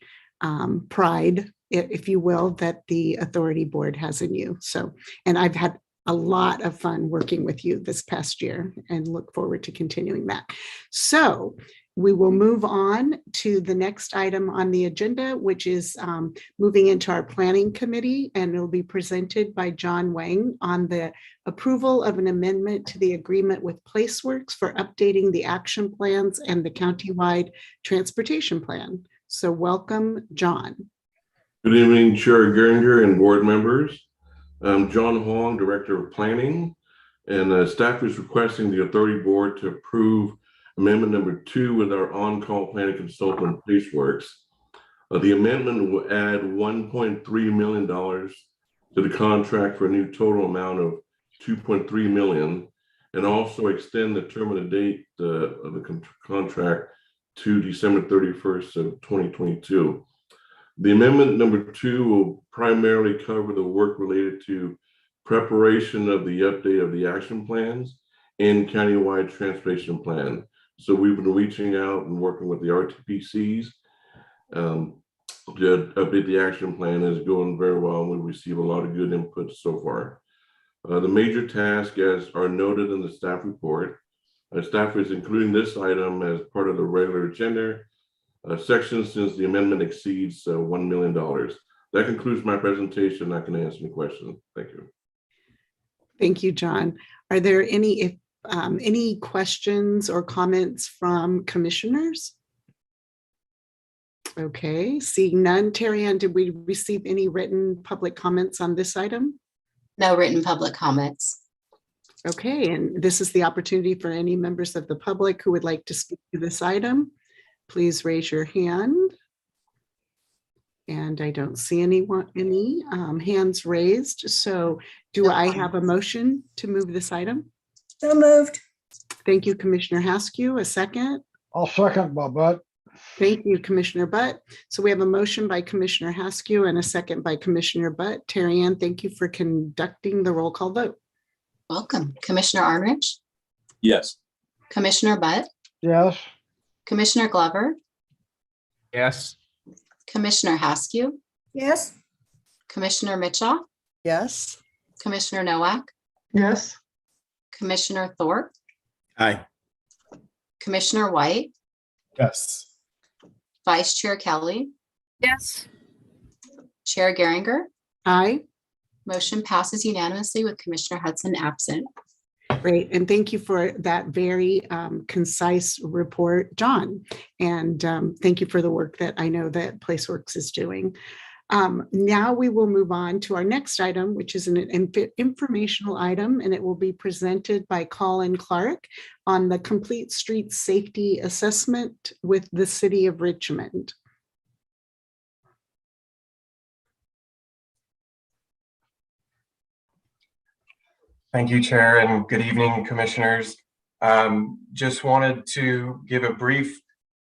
Speaker 1: pride, if you will, that the Authority Board has in you. So, and I've had a lot of fun working with you this past year and look forward to continuing that. So, we will move on to the next item on the agenda, which is moving into our planning committee, and it'll be presented by John Wang on the approval of an amendment to the agreement with PlaceWorks for updating the action plans and the countywide transportation plan. So welcome, John.
Speaker 16: Good evening, Chair Geringer and board members. I'm John Huang, Director of Planning, and staff is requesting the Authority Board to approve Amendment number 2 with our on-call planning consultant, PlaceWorks. The amendment will add $1.3 million to the contract for a new total amount of $2.3 million, and also extend the term of the date of the contract to December 31st of 2022. The amendment number 2 will primarily cover the work related to preparation of the update of the action plans and countywide transportation plan. So we've been reaching out and working with the RTPCs to update the action plan. Is going very well, and we receive a lot of good input so far. The major tasks, as are noted in the staff report, staff is including this item as part of the regular agenda section since the amendment exceeds $1 million. That concludes my presentation. I can answer any questions. Thank you.
Speaker 1: Thank you, John. Are there any questions or comments from commissioners? Okay, seeing none. Terry Ann, did we receive any written public comments on this item?
Speaker 3: No written public comments.
Speaker 1: Okay, and this is the opportunity for any members of the public who would like to speak to this item. Please raise your hand. And I don't see any hands raised. So do I have a motion to move this item?
Speaker 11: So moved.
Speaker 1: Thank you, Commissioner Haskew. A second?
Speaker 15: I'll second, Butt.
Speaker 1: Thank you, Commissioner Butt. So we have a motion by Commissioner Haskew and a second by Commissioner Butt. Terry Ann, thank you for conducting the roll call vote.
Speaker 3: Welcome. Commissioner Arnerich,
Speaker 4: Yes.
Speaker 3: Commissioner Butt,
Speaker 15: Yes.
Speaker 3: Commissioner Glover,
Speaker 15: Yes.
Speaker 3: Commissioner Haskew,
Speaker 11: Yes.
Speaker 3: Commissioner Mitchell,
Speaker 10: Yes.
Speaker 3: Commissioner Nowak,
Speaker 12: Yes.
Speaker 3: Commissioner Thorpe,
Speaker 5: Aye.
Speaker 3: Commissioner White,
Speaker 15: Yes.
Speaker 3: Vice Chair Kelly,
Speaker 13: Yes.
Speaker 3: Chair Geringer.
Speaker 1: Aye.
Speaker 3: Motion passes unanimously with Commissioner Hudson absent.
Speaker 1: Great, and thank you for that very concise report, John. And thank you for the work that I know that PlaceWorks is doing. Now we will move on to our next item, which is an informational item, and it will be presented by Colin Clark on the Complete Street Safety Assessment with the City of Richmond.
Speaker 17: Thank you, Chair, and good evening, Commissioners. Just wanted to give a brief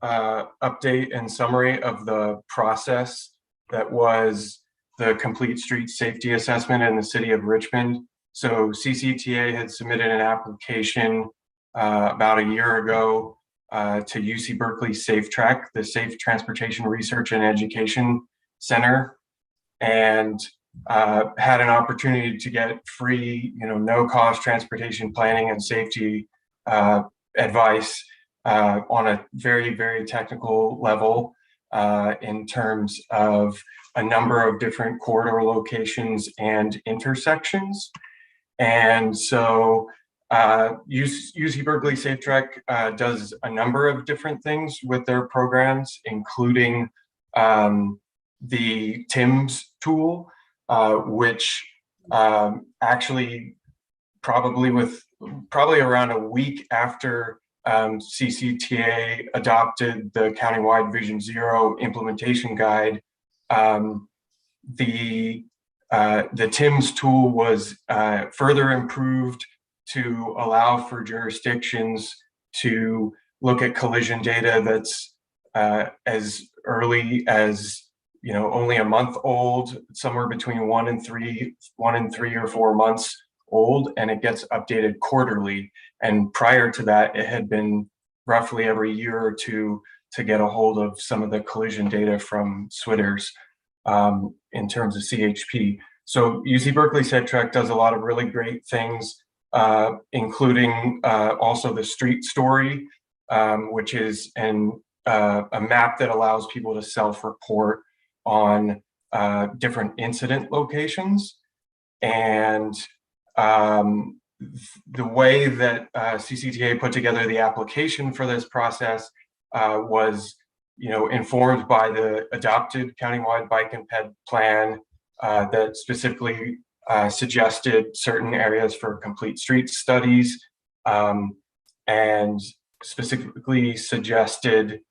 Speaker 17: update and summary of the process that was the Complete Street Safety Assessment in the City of Richmond. So CCTA had submitted an application about a year ago to UC Berkeley SafeTrack, the Safe Transportation Research and Education Center, and had an opportunity to get free, no-cost transportation planning and safety advice on a very, very technical level in terms of a number of different corridor locations and intersections. And so UC Berkeley SafeTrack does a number of different things with their programs, including the TIMS tool, which actually probably around a week after CCTA adopted the countywide Vision Zero implementation guide, the TIMS tool was further improved to allow for jurisdictions to look at collision data that's as early as only a month old, somewhere between 1 and 3 or 4 months old, and it gets updated quarterly. And prior to that, it had been roughly every year or two to get a hold of some of the collision data from SWITRs in terms of CHP. So UC Berkeley SafeTrack does a lot of really great things, including also the Street Story, which is a map that allows people to self-report on different incident locations. And the way that CCTA put together the application for this process was, informed by the adopted countywide bike and ped plan that specifically suggested certain areas for complete street studies, and specifically suggested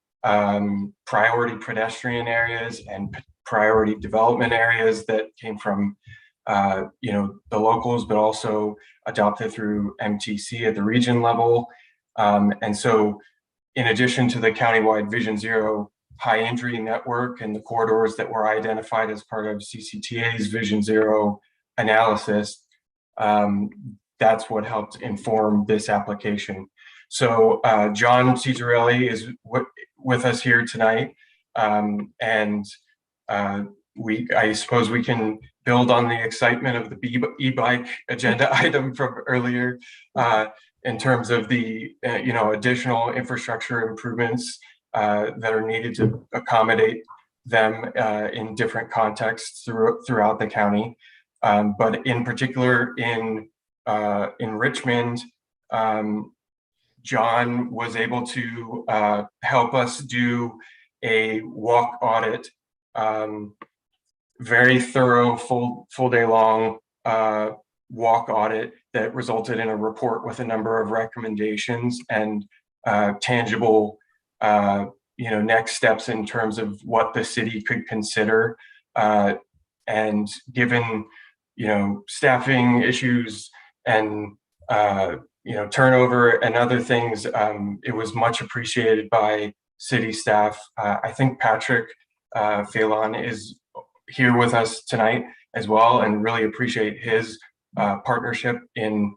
Speaker 17: priority pedestrian areas and priority development areas that came from the locals, but also adopted through MTC at the region level. And so in addition to the countywide Vision Zero high injury network and the corridors that were identified as part of CCTA's Vision Zero analysis, that's what helped inform this application. So John Citarelli is with us here tonight, and I suppose we can build on the excitement of the e-bike agenda item from earlier in terms of the additional infrastructure improvements that are needed to accommodate them in different contexts throughout the county. But in particular in Richmond, John was able to help us do a walk audit, very thorough, full day long walk audit that resulted in a report with a number of recommendations and tangible, next steps in terms of what the city could consider. And given, staffing issues and turnover and other things, it was much appreciated by city staff. I think Patrick Phelan is here with us tonight as well, and really appreciate his partnership in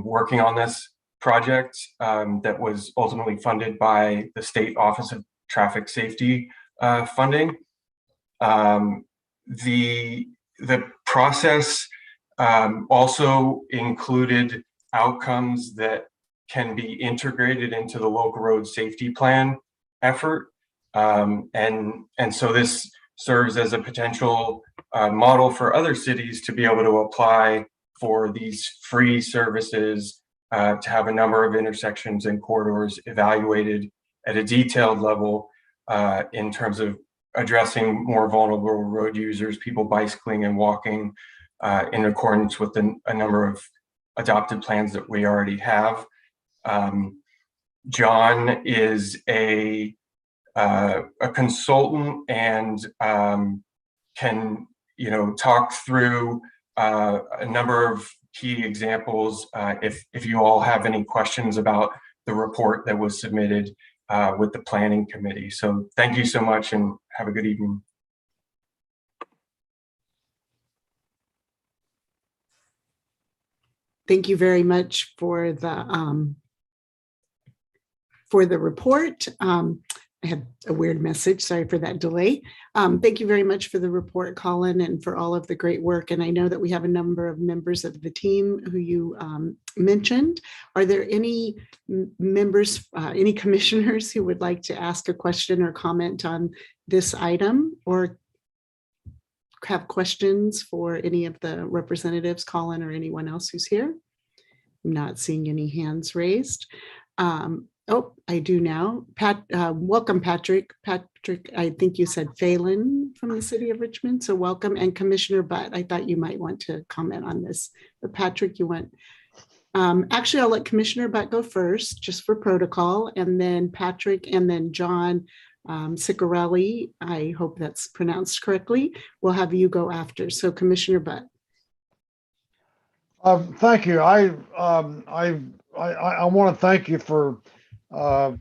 Speaker 17: working on this project that was ultimately funded by the State Office of Traffic Safety funding. The process also included outcomes that can be integrated into the local road safety plan effort. And so this serves as a potential model for other cities to be able to apply for these free services, to have a number of intersections and corridors evaluated at a detailed level in terms of addressing more vulnerable road users, people bicycling and walking, in accordance with a number of adopted plans that we already have. John is a consultant and can talk through a number of key examples if you all have any questions about the report that was submitted with the planning committee. So thank you so much and have a good evening.
Speaker 1: Thank you very much for the report. I had a weird message. Sorry for that delay. Thank you very much for the report, Colin, and for all of the great work. And I know that we have a number of members of the team who you mentioned. Are there any members, any commissioners who would like to ask a question or comment on this item or have questions for any of the representatives, Colin, or anyone else who's here? I'm not seeing any hands raised. Oh, I do now. Welcome, Patrick. Patrick, I think you said Phelan from the city of Richmond, so welcome. And Commissioner Butt, I thought you might want to comment on this, but Patrick, you went. Actually, I'll let Commissioner Butt go first, just for protocol, and then Patrick, and then John Ciccarelli, I hope that's pronounced correctly, we'll have you go after. So Commissioner Butt.
Speaker 15: Thank you. I want to thank you for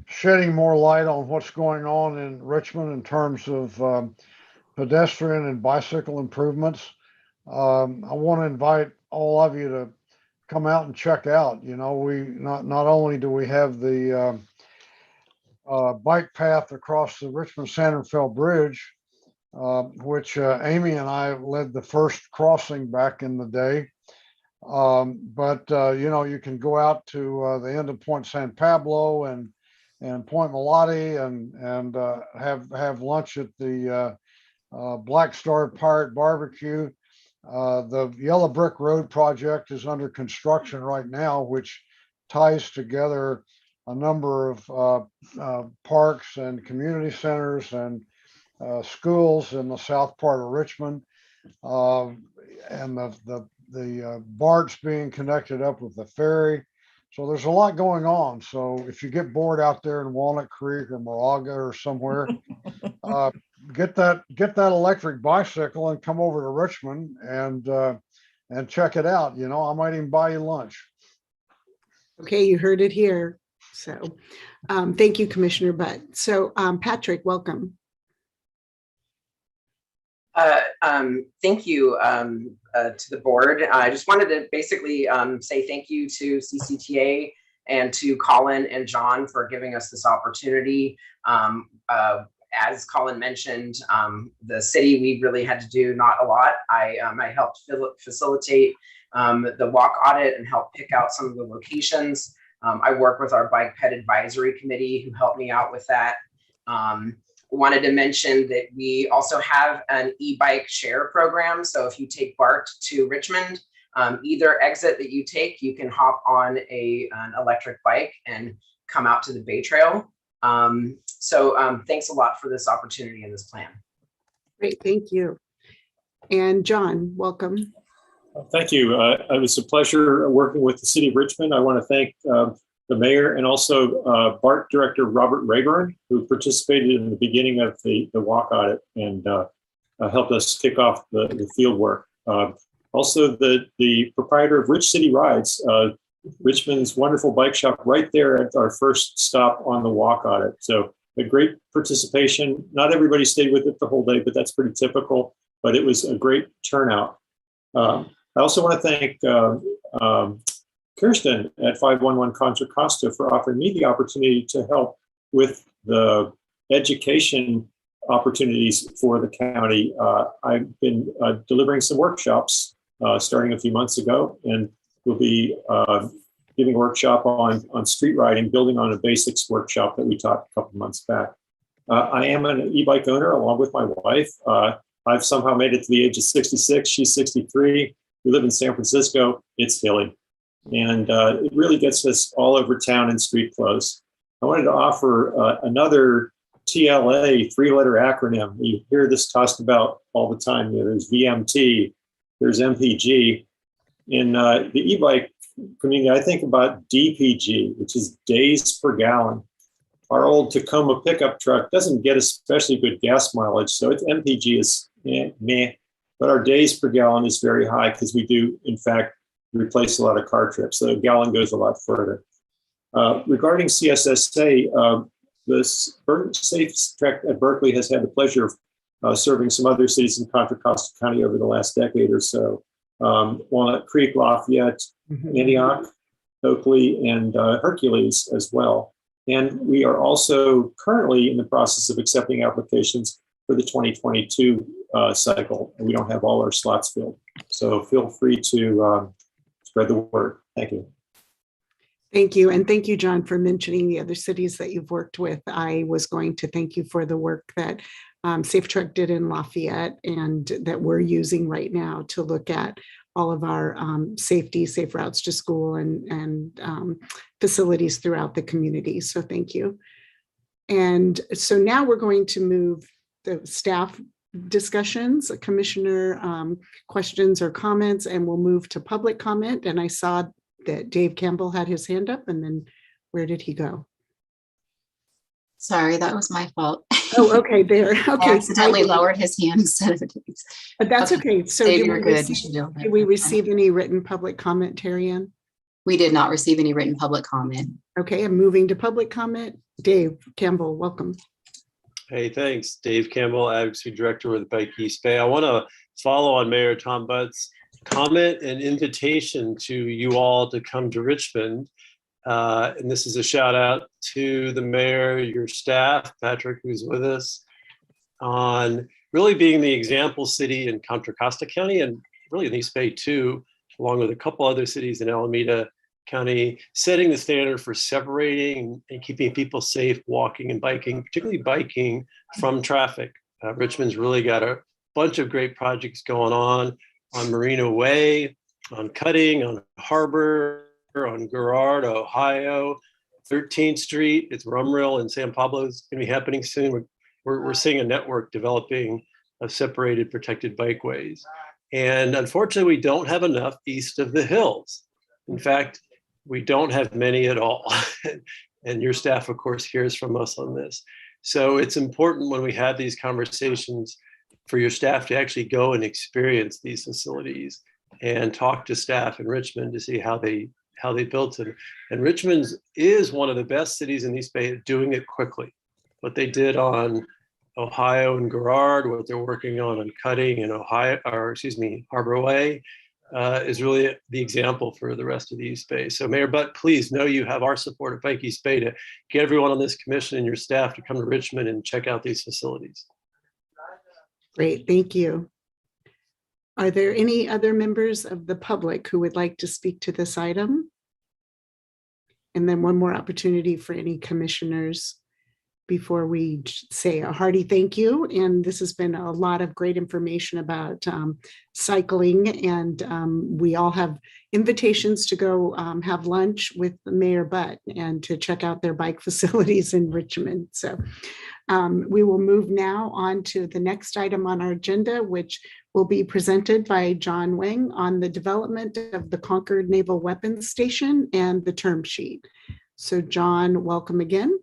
Speaker 15: shedding more light on what's going on in Richmond in terms of pedestrian and bicycle improvements. I want to invite all of you to come out and check out. We not only do we have the bike path across the Richmond Sanderfeld Bridge, which Amy and I led the first crossing back in the day. But you can go out to the end of Point San Pablo and Point Malati and have lunch at the Black Star Pirate Barbecue. The Yellow Brick Road project is under construction right now, which ties together a number of parks and community centers and schools in the south part of Richmond, and the BART's being connected up with the ferry. So there's a lot going on. So if you get bored out there in Walnut Creek or Moraga or somewhere, get that electric bicycle and come over to Richmond and check it out. I might even buy you lunch.
Speaker 1: Okay, you heard it here. So thank you, Commissioner Butt. So Patrick, welcome.
Speaker 18: Thank you to the board. I just wanted to basically say thank you to CCTA and to Colin and John for giving us this opportunity. As Colin mentioned, the city, we really had to do not a lot. I helped facilitate the walk audit and help pick out some of the locations. I work with our Bike Ped Advisory Committee who helped me out with that. Wanted to mention that we also have an e-bike share program. So if you take BART to Richmond, either exit that you take, you can hop on an electric bike and come out to the Bay Trail. So thanks a lot for this opportunity and this plan.
Speaker 1: Great, thank you. And John, welcome.
Speaker 19: Thank you. It was a pleasure working with the City of Richmond. I want to thank the mayor and also BART director Robert Rayburn, who participated in the beginning of the walk audit and helped us kick off the field work. Also the proprietor of Rich City Rides, Richmond's wonderful bike shop right there at our first stop on the walk audit. So a great participation. Not everybody stayed with it the whole day, but that's pretty typical, but it was a great turnout. I also want to thank Kirsten at 511 Contra Costa for offering me the opportunity to help with the education opportunities for the county. I've been delivering some workshops starting a few months ago, and we'll be giving a workshop on street riding, building on a basics workshop that we taught a couple months back. I am an e-bike owner along with my wife. I've somehow made it to the age of 66. She's 63. We live in San Francisco. It's hilly. And it really gets us all over town in street clothes. I wanted to offer another TLA, three-letter acronym. You hear this tossed about all the time. You know, there's VMT, there's MPG. In the e-bike community, I think about DPG, which is days per gallon. Our old Tacoma pickup truck doesn't get especially good gas mileage, so its MPG is meh, but our days per gallon is very high because we do, in fact, replace a lot of car trips. So a gallon goes a lot further. Regarding CSSA, the Safe Trek at Berkeley has had the pleasure of serving some other cities in Contra Costa County over the last decade or so. Walnut Creek, Lafayette, Antioch, Oakley, and Hercules as well. And we are also currently in the process of accepting applications for the 2022 cycle. And we don't have all our slots filled. So feel free to spread the word. Thank you.
Speaker 1: Thank you. And thank you, John, for mentioning the other cities that you've worked with. I was going to thank you for the work that Safe Trek did in Lafayette and that we're using right now to look at all of our safety, safe routes to school and facilities throughout the community. So thank you. And so now we're going to move the staff discussions, commissioner questions or comments, and we'll move to public comment. And I saw that Dave Campbell had his hand up, and then where did he go?
Speaker 3: Sorry, that was my fault.
Speaker 1: Oh, okay, there. Okay.
Speaker 3: I accidentally lowered his hand instead of Dave's.
Speaker 1: That's okay. So
Speaker 3: Dave,
Speaker 1: did
Speaker 3: you're good. You should do it.
Speaker 1: did we receive any written public comment, Terry-Ann?
Speaker 3: We did not receive any written public comment.
Speaker 1: Okay, I'm moving to public comment. Dave Campbell, welcome.
Speaker 20: Hey, thanks. Dave Campbell, Advocacy Director with Bike East Bay. I want to follow on Mayor Tom Butt's comment and invitation to you all to come to Richmond. And this is a shout out to the mayor, your staff, Patrick, who's with us, on really being the example city in Contra Costa County and really in East Bay too, along with a couple other cities in Alameda County, setting the standard for separating and keeping people safe walking and biking, particularly biking from traffic. Richmond's really got a bunch of great projects going on Marina Way, on Cutting, on Harbor, on Girard, Ohio, 13th Street. It's Rumrill and San Pablo is going to be happening soon. We're seeing a network developing of separated protected bikeways. And unfortunately, we don't have enough east of the hills. In fact, we don't have many at all. And your staff, of course, hears from us on this. So it's important when we have these conversations for your staff to actually go and experience these facilities and talk to staff in Richmond to see how they built it. And Richmond is one of the best cities in East Bay at doing it quickly. What they did on Ohio and Girard, what they're working on Cutting and Harbor Way is really the example for the rest of the East Bay. So Mayor Butt, please know you have our support at Bike East Bay to get everyone on this commission and your staff to come to Richmond and check out these facilities.
Speaker 1: Great, thank you. Are there any other members of the public who would like to speak to this item? And then one more opportunity for any commissioners before we say a hearty thank you. And this has been a lot of great information about cycling, and we all have invitations to go have lunch with Mayor Butt and to check out their bike facilities in Richmond. So we will move now on to the next item on our agenda, which will be presented by John Wang on the development of the Concord Naval Weapons Station and the term sheet. So John, welcome again.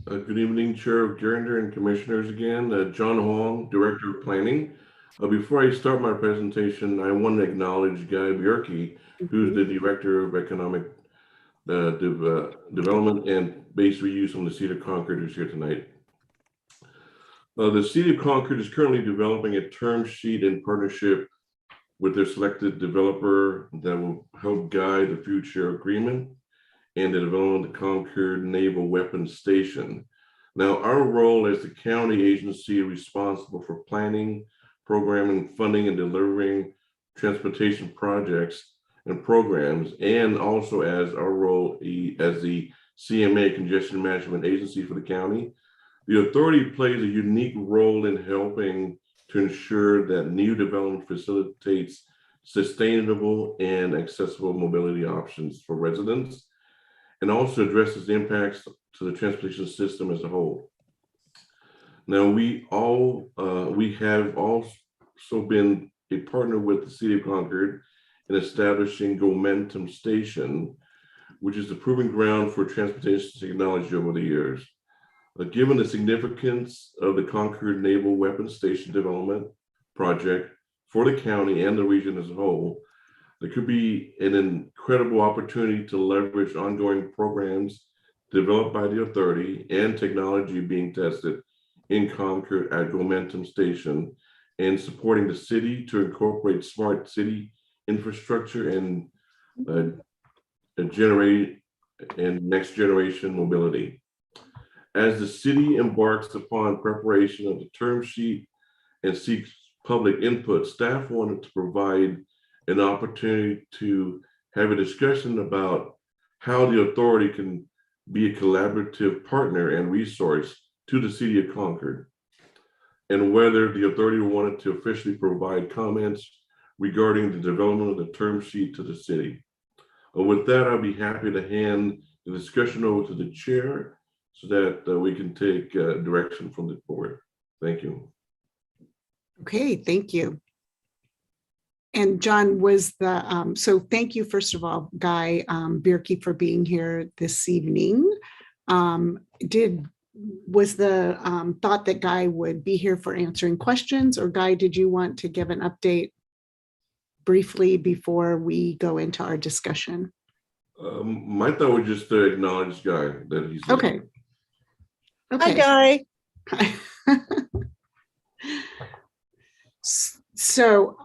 Speaker 16: Good evening, Chair Geringer and Commissioners again. John Hong, Director of Planning. Before I start my presentation, I want to acknowledge Guy Bjerke, who's the Director of Economic Development and Base Reuse on the City of Concord, who's here tonight. The City of Concord is currently developing a term sheet in partnership with their selected developer that will help guide the future agreement and the development of the Concord Naval Weapons Station. Now, our role as the county agency responsible for planning, programming, funding, and delivering transportation projects and programs, and also as our role as the CMA, Congestion Management Agency for the county, the authority plays a unique role in helping to ensure that new development facilitates sustainable and accessible mobility options for residents, and also addresses the impacts to the transportation system as a whole. Now, we have also been a partner with the City of Concord in establishing Momentum Station, which is the proving ground for transportation technology over the years. Given the significance of the Concord Naval Weapons Station development project for the county and the region as a whole, there could be an incredible opportunity to leverage ongoing programs developed by the authority and technology being tested in Concord at Momentum Station, and supporting the city to incorporate smart city infrastructure and generate and next generation mobility. As the city embarks upon preparation of the term sheet and seeks public input, staff wanted to provide an opportunity to have a discussion about how the authority can be a collaborative partner and resource to the City of Concord, and whether the authority wanted to officially provide comments regarding the development of the term sheet to the city. With that, I'll be happy to hand the discussion over to the chair so that we can take direction from the board. Thank you.
Speaker 1: Okay, thank you. And John, was the, so thank you, first of all, Guy Bierke, for being here this evening. Was the thought that Guy would be here for answering questions, or Guy, did you want to give an update briefly before we go into our discussion?
Speaker 16: My thought was just to acknowledge Guy that he's
Speaker 1: okay. Okay.
Speaker 10: Hi, Guy.
Speaker 1: So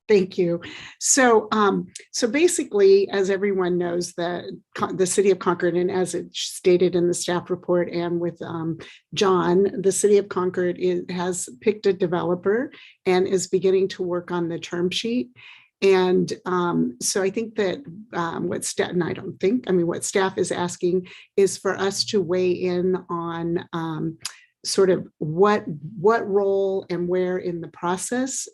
Speaker 1: thank you. So basically, as everyone knows, the City of Concord, and as it's stated in the staff report and with John, the City of Concord has picked a developer and is beginning to work on the term sheet. And so I think that what staff is asking is for us to weigh in on sort of what role and where in the process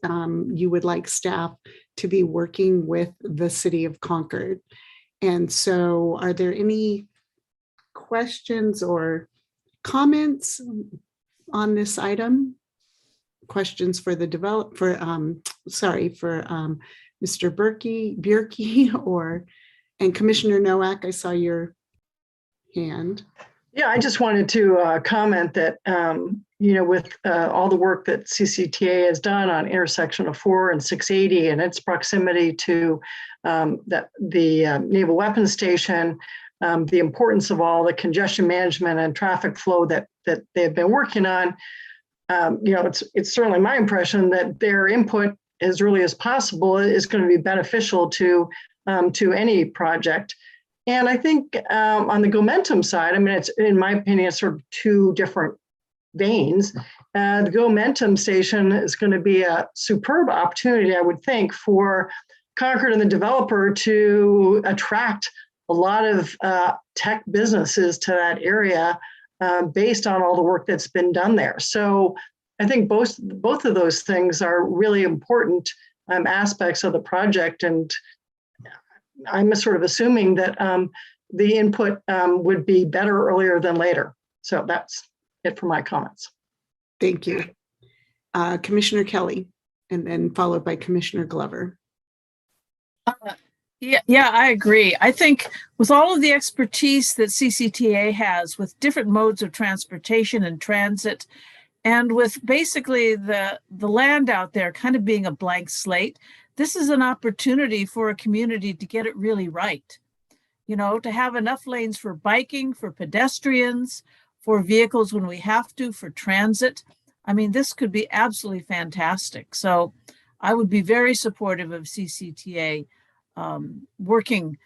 Speaker 1: you would like staff to be working with the City of Concord. And so are there any questions or comments on this item? Questions for the Mr. Bierke and Commissioner Nowak, I saw your hand.
Speaker 21: Yeah, I just wanted to comment that, with all the work that CCTA has done on intersection of 4 and 680 and its proximity to the Naval Weapons Station, the importance of all the congestion management and traffic flow that they've been working on, it's certainly my impression that their input as early as possible is going to be beneficial to any project. And I think on the Momentum side, it's, in my opinion, it's sort of two different veins. The Momentum Station is going to be a superb opportunity, I would think, for Concord and the developer to attract a lot of tech businesses to that area based on all the work that's been done there. So I think both of those things are really important aspects of the project, and I'm sort of assuming that the input would be better earlier than later. So that's it for my comments.
Speaker 1: Thank you. Commissioner Kelly, and then followed by Commissioner Glover.
Speaker 22: Yeah, I agree. I think with all of the expertise that CCTA has with different modes of transportation and transit, and with basically the land out there kind of being a blank slate, this is an opportunity for a community to get it really right. To have enough lanes for biking, for pedestrians, for vehicles when we have to, for transit. This could be absolutely fantastic. So I would be very supportive of CCTA working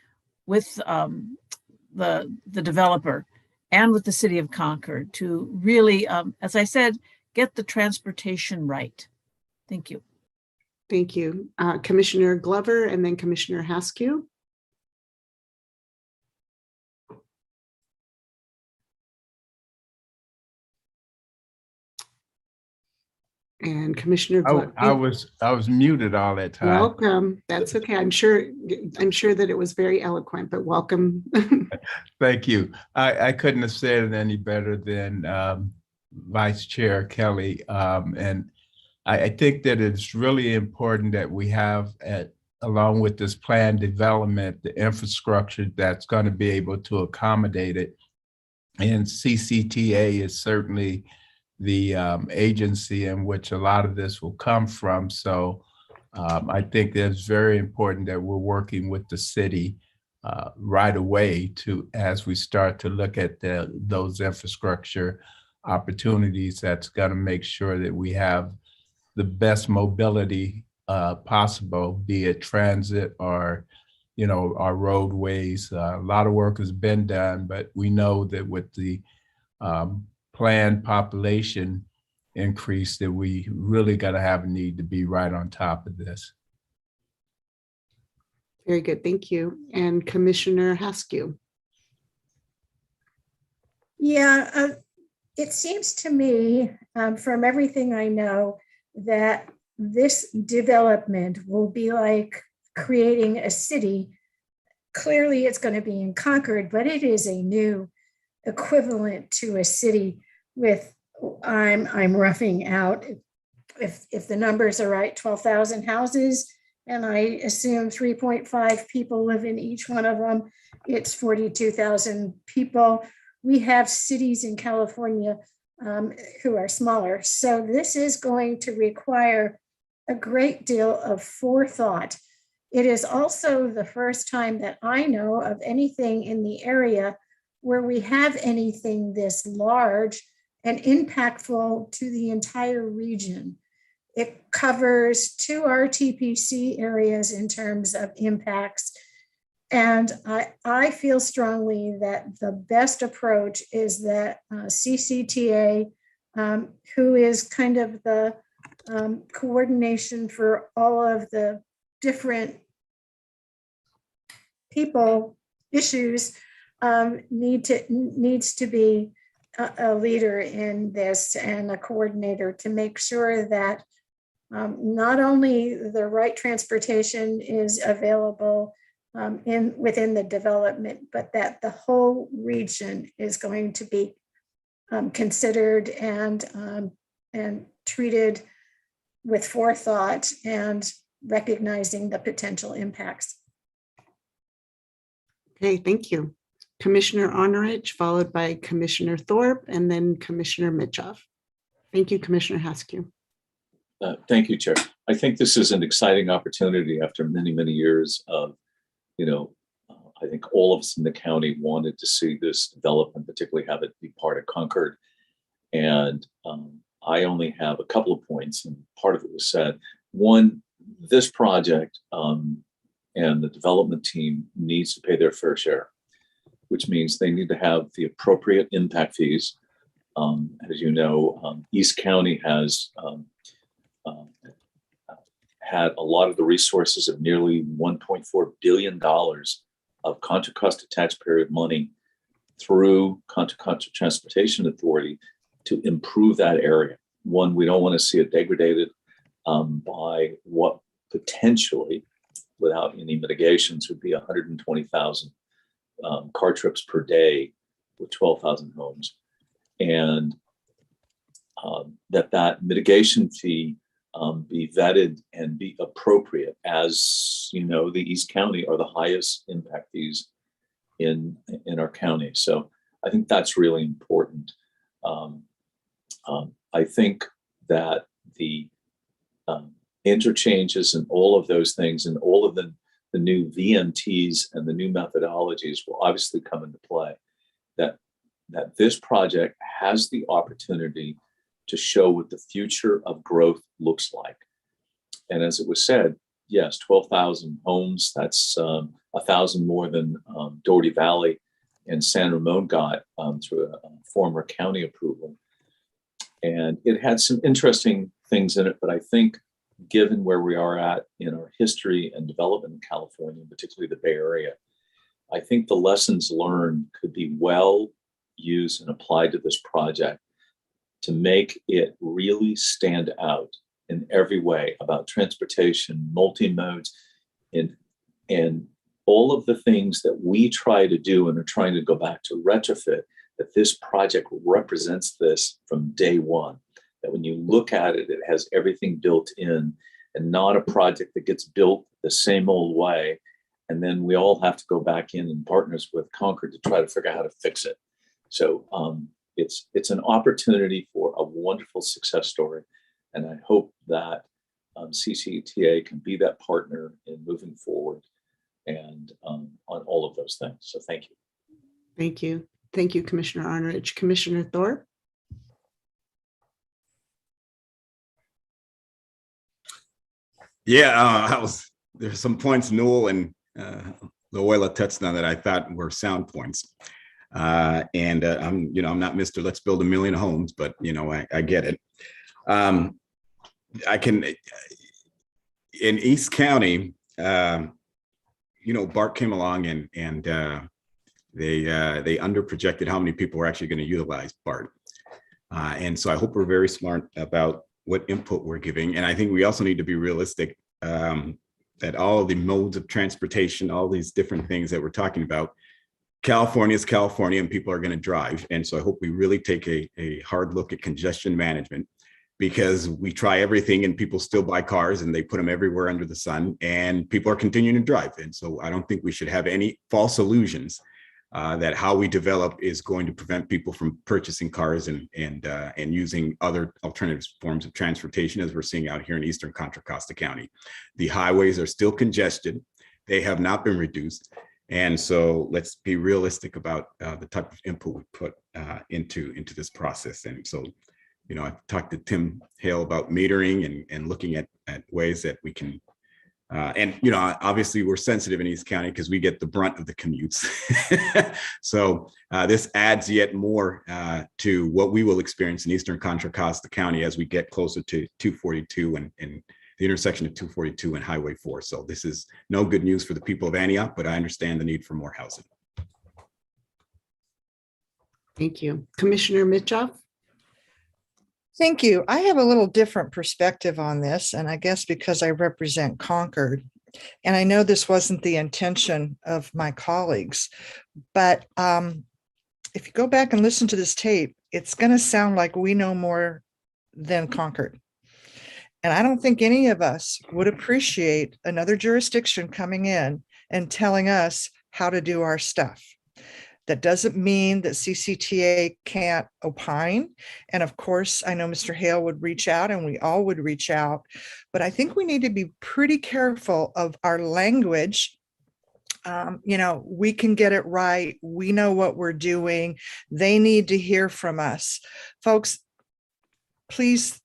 Speaker 22: with the developer and with the City of Concord to really, as I said, get the transportation right. Thank you.
Speaker 1: Thank you. Commissioner Glover and then Commissioner Haskew. And Commissioner Glover.
Speaker 23: I was muted all that time.
Speaker 1: Welcome. That's okay. I'm sure that it was very eloquent, but welcome.
Speaker 23: Thank you. I couldn't have said it any better than Vice Chair Kelly. And I think that it's really important that we have, along with this plan development, the infrastructure that's going to be able to accommodate it. And CCTA is certainly the agency in which a lot of this will come from. So I think that it's very important that we're working with the city right away as we start to look at those infrastructure opportunities that's going to make sure that we have the best mobility possible, be it transit or, our roadways. A lot of work has been done, but we know that with the planned population increase that we really got to have a need to be right on top of this.
Speaker 1: Very good, thank you. And Commissioner Haskew.
Speaker 11: Yeah, it seems to me, from everything I know, that this development will be like creating a city. Clearly, it's going to be in Concord, but it is a new equivalent to a city with, I'm roughing out, if the numbers are right, 12,000 houses, and I assume 3.5 people live in each one of them. It's 42,000 people. We have cities in California who are smaller. So this is going to require a great deal of forethought. It is also the first time that I know of anything in the area where we have anything this large and impactful to the entire region. It covers 2 RTPC areas in terms of impacts. And I feel strongly that the best approach is that CCTA, who is kind of the coordination for all of the different people issues, needs to be a leader in this and a coordinator to make sure that not only the right transportation is available within the development, but that the whole region is going to be considered and treated with forethought and recognizing the potential impacts.
Speaker 1: Okay, thank you. Commissioner Arnerich, followed by Commissioner Thorpe, and then Commissioner Mitchell. Thank you, Commissioner Haskew.
Speaker 4: Thank you, Chair. I think this is an exciting opportunity after many, many years of, I think all of us in the county wanted to see this development, particularly have it be part of Concord. And I only have a couple of points, and part of it was said. One, this project and the development team needs to pay their fair share, which means they need to have the appropriate impact fees. As you know, East County has had a lot of the resources of nearly $1.4 billion of Contra Costa taxpayer money through Contra Costa Transportation Authority to improve that area. One, we don't want to see it degraded by what potentially, without any mitigations, would be 120,000 car trips per day with 12,000 homes. And that mitigation fee be vetted and be appropriate. As you know, the East County are the highest impact fees in our county. So I think that's really important. I think that the interchanges and all of those things and all of the new VMTs and the new methodologies will obviously come into play. That this project has the opportunity to show what the future of growth looks like. And as it was said, yes, 12,000 homes, that's 1,000 more than Doherty Valley and San Ramon got through a former county approval. And it had some interesting things in it, but I think given where we are at in our history and development in California, particularly the Bay Area, I think the lessons learned could be well used and applied to this project to make it really stand out in every way about transportation, multi-modes, and all of the things that we try to do and are trying to go back to retrofit that this project represents this from day one. That when you look at it, it has everything built in and not a project that gets built the same old way. And then we all have to go back in and partners with Concord to try to figure out how to fix it. So it's an opportunity for a wonderful success story. And I hope that CCTA can be that partner in moving forward and on all of those things. So thank you.
Speaker 1: Thank you. Thank you, Commissioner Arnerich. Commissioner Thorpe?
Speaker 5: Yeah, there's some points Newell and Loyola touched on that I thought were sound points. I'm not Mr. Let's build a million homes, but I get it. I can, in East County, BART came along and they underprojected how many people were actually going to utilize BART. And so I hope we're very smart about what input we're giving. And I think we also need to be realistic that all the modes of transportation, all these different things that we're talking about, California is California and people are going to drive. And so I hope we really take a hard look at congestion management, because we try everything and people still buy cars and they put them everywhere under the sun and people are continuing to drive. And so I don't think we should have any false illusions that how we develop is going to prevent people from purchasing cars and using other alternative forms of transportation, as we're seeing out here in Eastern Contra Costa County. The highways are still congested. They have not been reduced. And so let's be realistic about the type of input we put into this process. And so, I've talked to Tim Hale about metering and looking at ways that we can, obviously we're sensitive in East County because we get the brunt of the commutes. So this adds yet more to what we will experience in Eastern Contra Costa County as we get closer to 242 and the intersection of 242 and Highway 4. So this is no good news for the people of Antioch, but I understand the need for more housing.
Speaker 1: Thank you. Commissioner Mitchell?
Speaker 10: Thank you. I have a little different perspective on this, and I guess because I represent Concord, and I know this wasn't the intention of my colleagues, but if you go back and listen to this tape, it's going to sound like we know more than Concord. And I don't think any of us would appreciate another jurisdiction coming in and telling us how to do our stuff. That doesn't mean that CCTA can't opine. And of course, I know Mr. Hale would reach out and we all would reach out, but I think we need to be pretty careful of our language. We can get it right. We know what we're doing. They need to hear from us. Folks, please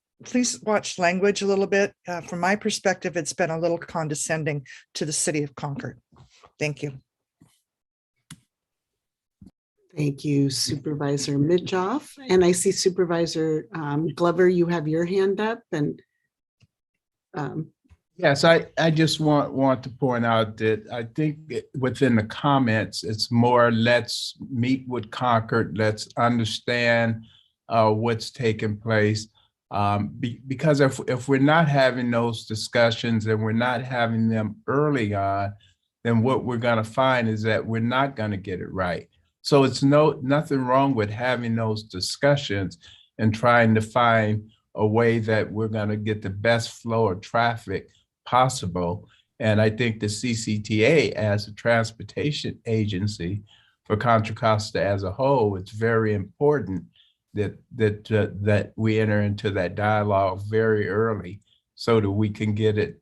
Speaker 10: watch language a little bit. From my perspective, it's been a little condescending to the city of Concord. Thank you.
Speaker 1: Thank you, Supervisor Mitjoff. And I see Supervisor Glover, you have your hand up. And
Speaker 23: yes, I just want to point out that I think within the comments, it's more let's meet with Concord, let's understand what's taking place. Because if we're not having those discussions and we're not having them early on, then what we're going to find is that we're not going to get it right. So it's nothing wrong with having those discussions and trying to find a way that we're going to get the best flow of traffic possible. And I think the CCTA as a transportation agency for Contra Costa as a whole, it's very important that we enter into that dialogue very early so that we can get it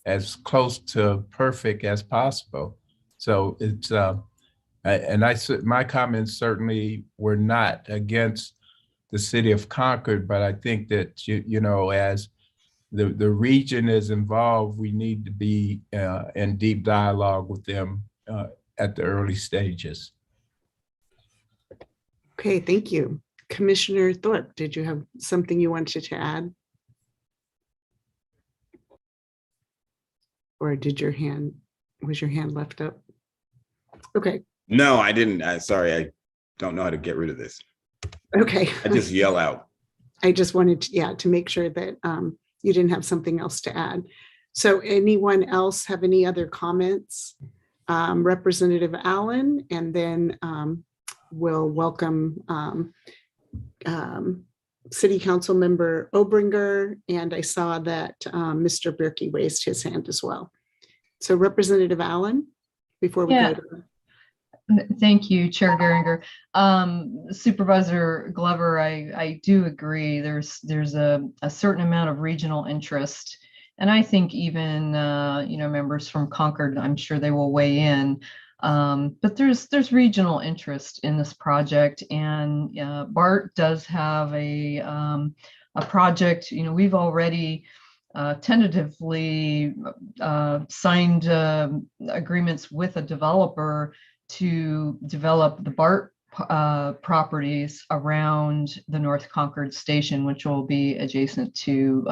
Speaker 23: as close to perfect as possible. So it's my comments certainly were not against the city of Concord, but I think that as the region is involved, we need to be in deep dialogue with them at the early stages.
Speaker 1: okay, thank you. Commissioner Thorpe, did you have something you wanted to add? Or was your hand left up? Okay.
Speaker 5: No, I didn't. Sorry, I don't know how to get rid of this.
Speaker 1: Okay.
Speaker 5: I just yell out.
Speaker 1: I just wanted to make sure that you didn't have something else to add. So anyone else have any other comments? Representative Allen and then will welcome City Council Member Obringer, and I saw that Mr. Berkey raised his hand as well. So Representative Allen, before we go to
Speaker 6: Thank you, Chair Geringer. Supervisor Glover, I do agree. There's a certain amount of regional interest, and I think even members from Concord, I'm sure they will weigh in. But there's regional interest in this project, and BART does have a project. We've already tentatively signed agreements with a developer to develop the BART properties around the North Concord Station, which will be adjacent to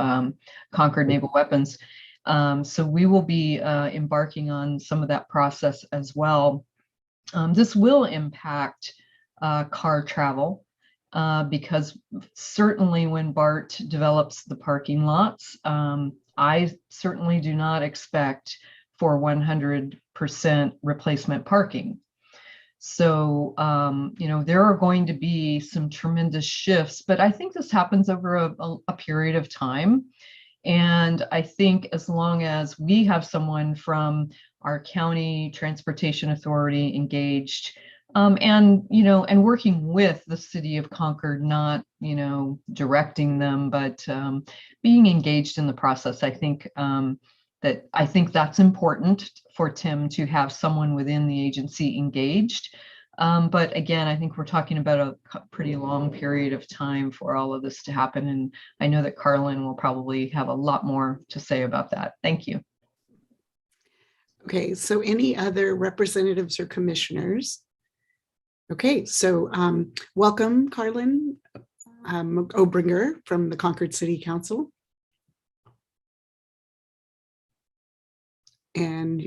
Speaker 6: Concord Naval Weapons. So we will be embarking on some of that process as well. This will impact car travel because certainly when BART develops the parking lots, I certainly do not expect for 100% replacement parking. So, there are going to be some tremendous shifts, but I think this happens over a period of time. And I think as long as we have someone from our county transportation authority engaged, and working with the city of Concord, not, directing them, but being engaged in the process, I think that's important for Tim to have someone within the agency engaged. But again, I think we're talking about a pretty long period of time for all of this to happen. And I know that Carlin will probably have a lot more to say about that. Thank you.
Speaker 1: Okay, so any other representatives or commissioners? Okay, so welcome, Carlin Obringer from the Concord City Council. And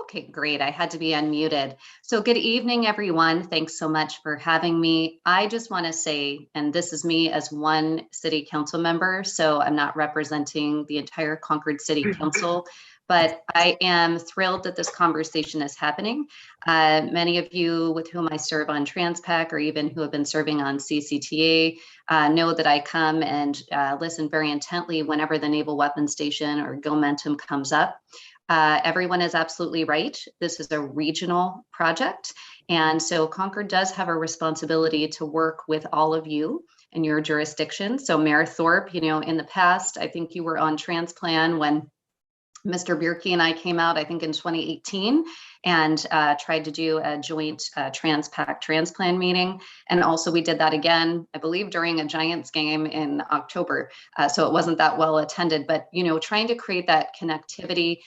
Speaker 2: Okay, great. I had to be unmuted. So good evening, everyone. Thanks so much for having me. I just want to say, and this is me as one city council member, so I'm not representing the entire Concord City Council, but I am thrilled that this conversation is happening. Many of you with whom I serve on TransPAC or even who have been serving on CCTA know that I come and listen very intently whenever the Naval Weapons Station or GOMentum comes up. Everyone is absolutely right. This is a regional project. And so Concord does have a responsibility to work with all of you in your jurisdiction. So Mayor Thorpe, in the past, I think you were on TransPlan when Mr. Bierke and I came out, I think in 2018, and tried to do a joint TransPAC TransPlan meeting. And also we did that again, I believe, during a Giants game in October. So it wasn't that well attended, but, trying to create that connectivity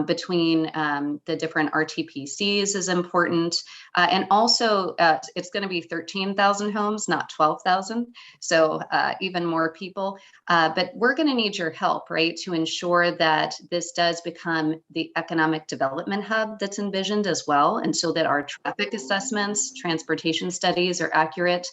Speaker 2: between the different RTPCs is important. And also it's going to be 13,000 homes, not 12,000. So even more people, but we're going to need your help, right, to ensure that this does become the economic development hub that's envisioned as well. And so that our traffic assessments, transportation studies are accurate,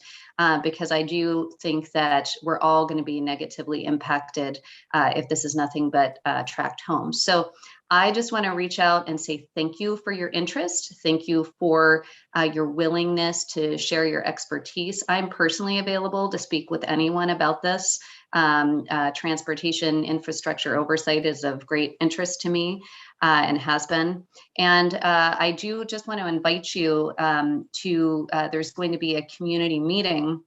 Speaker 2: because I do think that we're all going to be negatively impacted if this is nothing but tract homes. So I just want to reach out and say thank you for your interest. Thank you for your willingness to share your expertise. I'm personally available to speak with anyone about this. Transportation infrastructure oversight is of great interest to me and has been. And I do just want to invite you to, there's going to be a community meeting.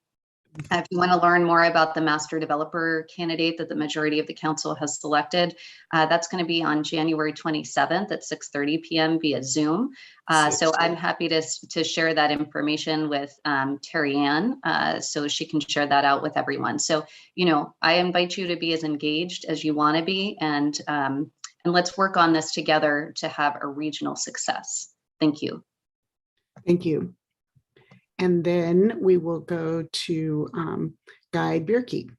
Speaker 2: If you want to learn more about the master developer candidate that the majority of the council has selected, that's going to be on January 27th at 6:30 p.m. via Zoom. So I'm happy to share that information with Terry Ann, so she can share that out with everyone. So, I invite you to be as engaged as you want to be, and let's work on this together to have a regional success. Thank you.
Speaker 1: Thank you. And then we will go to Guy Bierke.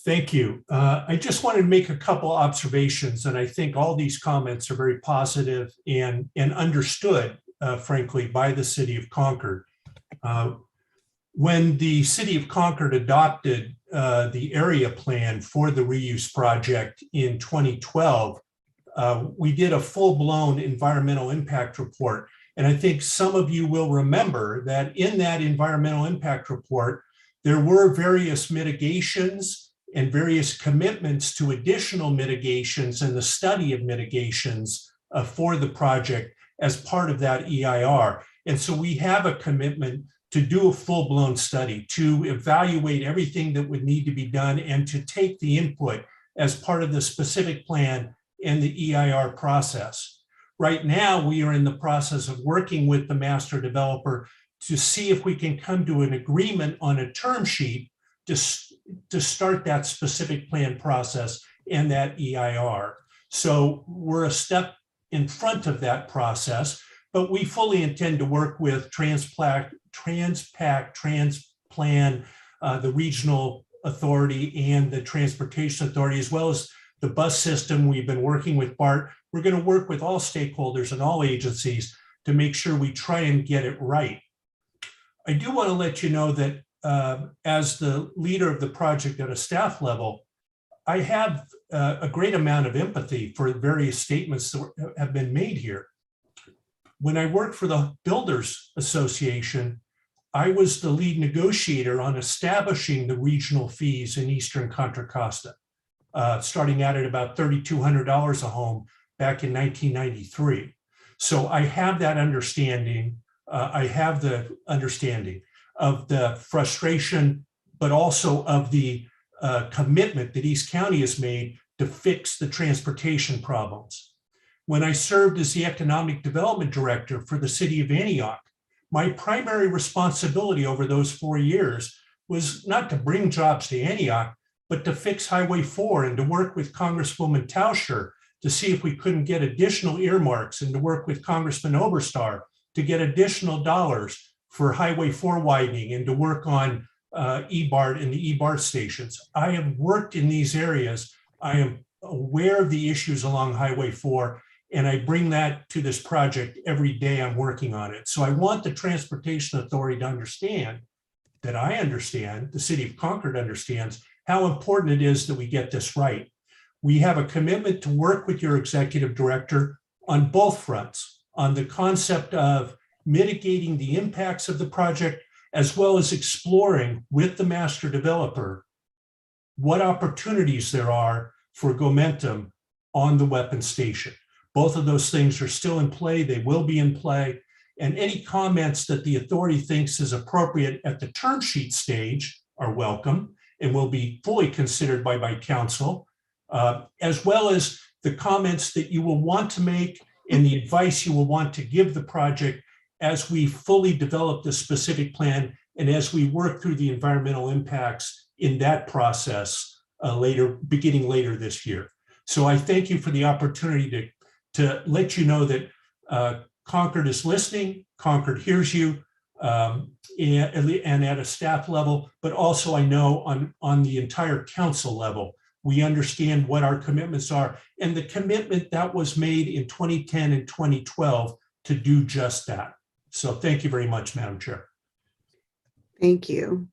Speaker 7: Thank you. I just wanted to make a couple observations, and I think all these comments are very positive and understood, frankly, by the city of Concord. When the city of Concord adopted the area plan for the reuse project in 2012, we did a full-blown environmental impact report. And I think some of you will remember that in that environmental impact report, there were various mitigations and various commitments to additional mitigations and the study of mitigations for the project as part of that EIR. And so we have a commitment to do a full-blown study, to evaluate everything that would need to be done and to take the input as part of the specific plan and the EIR process. Right now, we are in the process of working with the master developer to see if we can come to an agreement on a term sheet to start that specific plan process and that EIR. So we're a step in front of that process, but we fully intend to work with Transpac, Transplan, the regional authority and the transportation authority, as well as the bus system. We've been working with BART. We're going to work with all stakeholders and all agencies to make sure we try and get it right. I do want to let you know that as the leader of the project at a staff level, I have a great amount of empathy for various statements that have been made here. When I worked for the Builders Association, I was the lead negotiator on establishing the regional fees in Eastern Contra Costa, starting out at about $3,200 a home back in 1993. So I have that understanding. I have the understanding of the frustration, but also of the commitment that East County has made to fix the transportation problems. When I served as the Economic Development Director for the city of Antioch, my primary responsibility over those 4 years was not to bring jobs to Antioch, but to fix Highway 4 and to work with Congresswoman Tauscher to see if we couldn't get additional earmarks and to work with Congressman Oberstar to get additional dollars for Highway 4 widening and to work on EBART and the EBART stations. I have worked in these areas. I am aware of the issues along Highway 4, and I bring that to this project every day I'm working on it. So I want the Transportation Authority to understand that I understand, the City of Concord understands how important it is that we get this right. We have a commitment to work with your executive director on both fronts, on the concept of mitigating the impacts of the project, as well as exploring with the master developer what opportunities there are for Gomentum on the weapons station. Both of those things are still in play. They will be in play. And any comments that the authority thinks is appropriate at the term sheet stage are welcome and will be fully considered by my council, as well as the comments that you will want to make and the advice you will want to give the project as we fully develop the specific plan and as we work through the environmental impacts in that process beginning later this year. So I thank you for the opportunity to let you know that Concord is listening, Concord hears you, and at a staff level, but also I know on the entire council level, we understand what our commitments are and the commitment that was made in 2010 and 2012 to do just that. So thank you very much, Madam Chair.
Speaker 1: Thank you.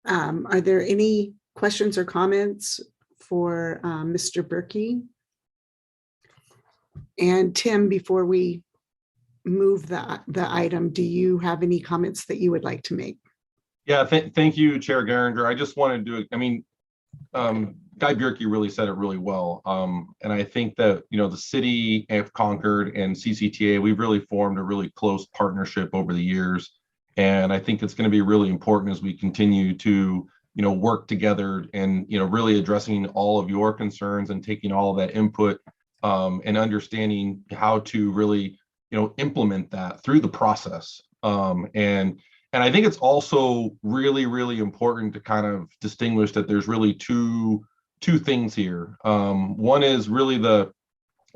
Speaker 1: Are there any questions or comments for Mr. Berkey? And Tim, before we move the item, do you have any comments that you would like to make?
Speaker 8: Yeah, thank you, Chair Geringer. I just wanted to, Guy Bierke really said it really well. And I think that, the city of Concord and CCTA, we've really formed a really close partnership over the years. And I think it's going to be really important as we continue to, work together and, really addressing all of your concerns and taking all of that input and understanding how to really, implement that through the process. And I think it's also really, really important to kind of distinguish that there's really two things here. One is really the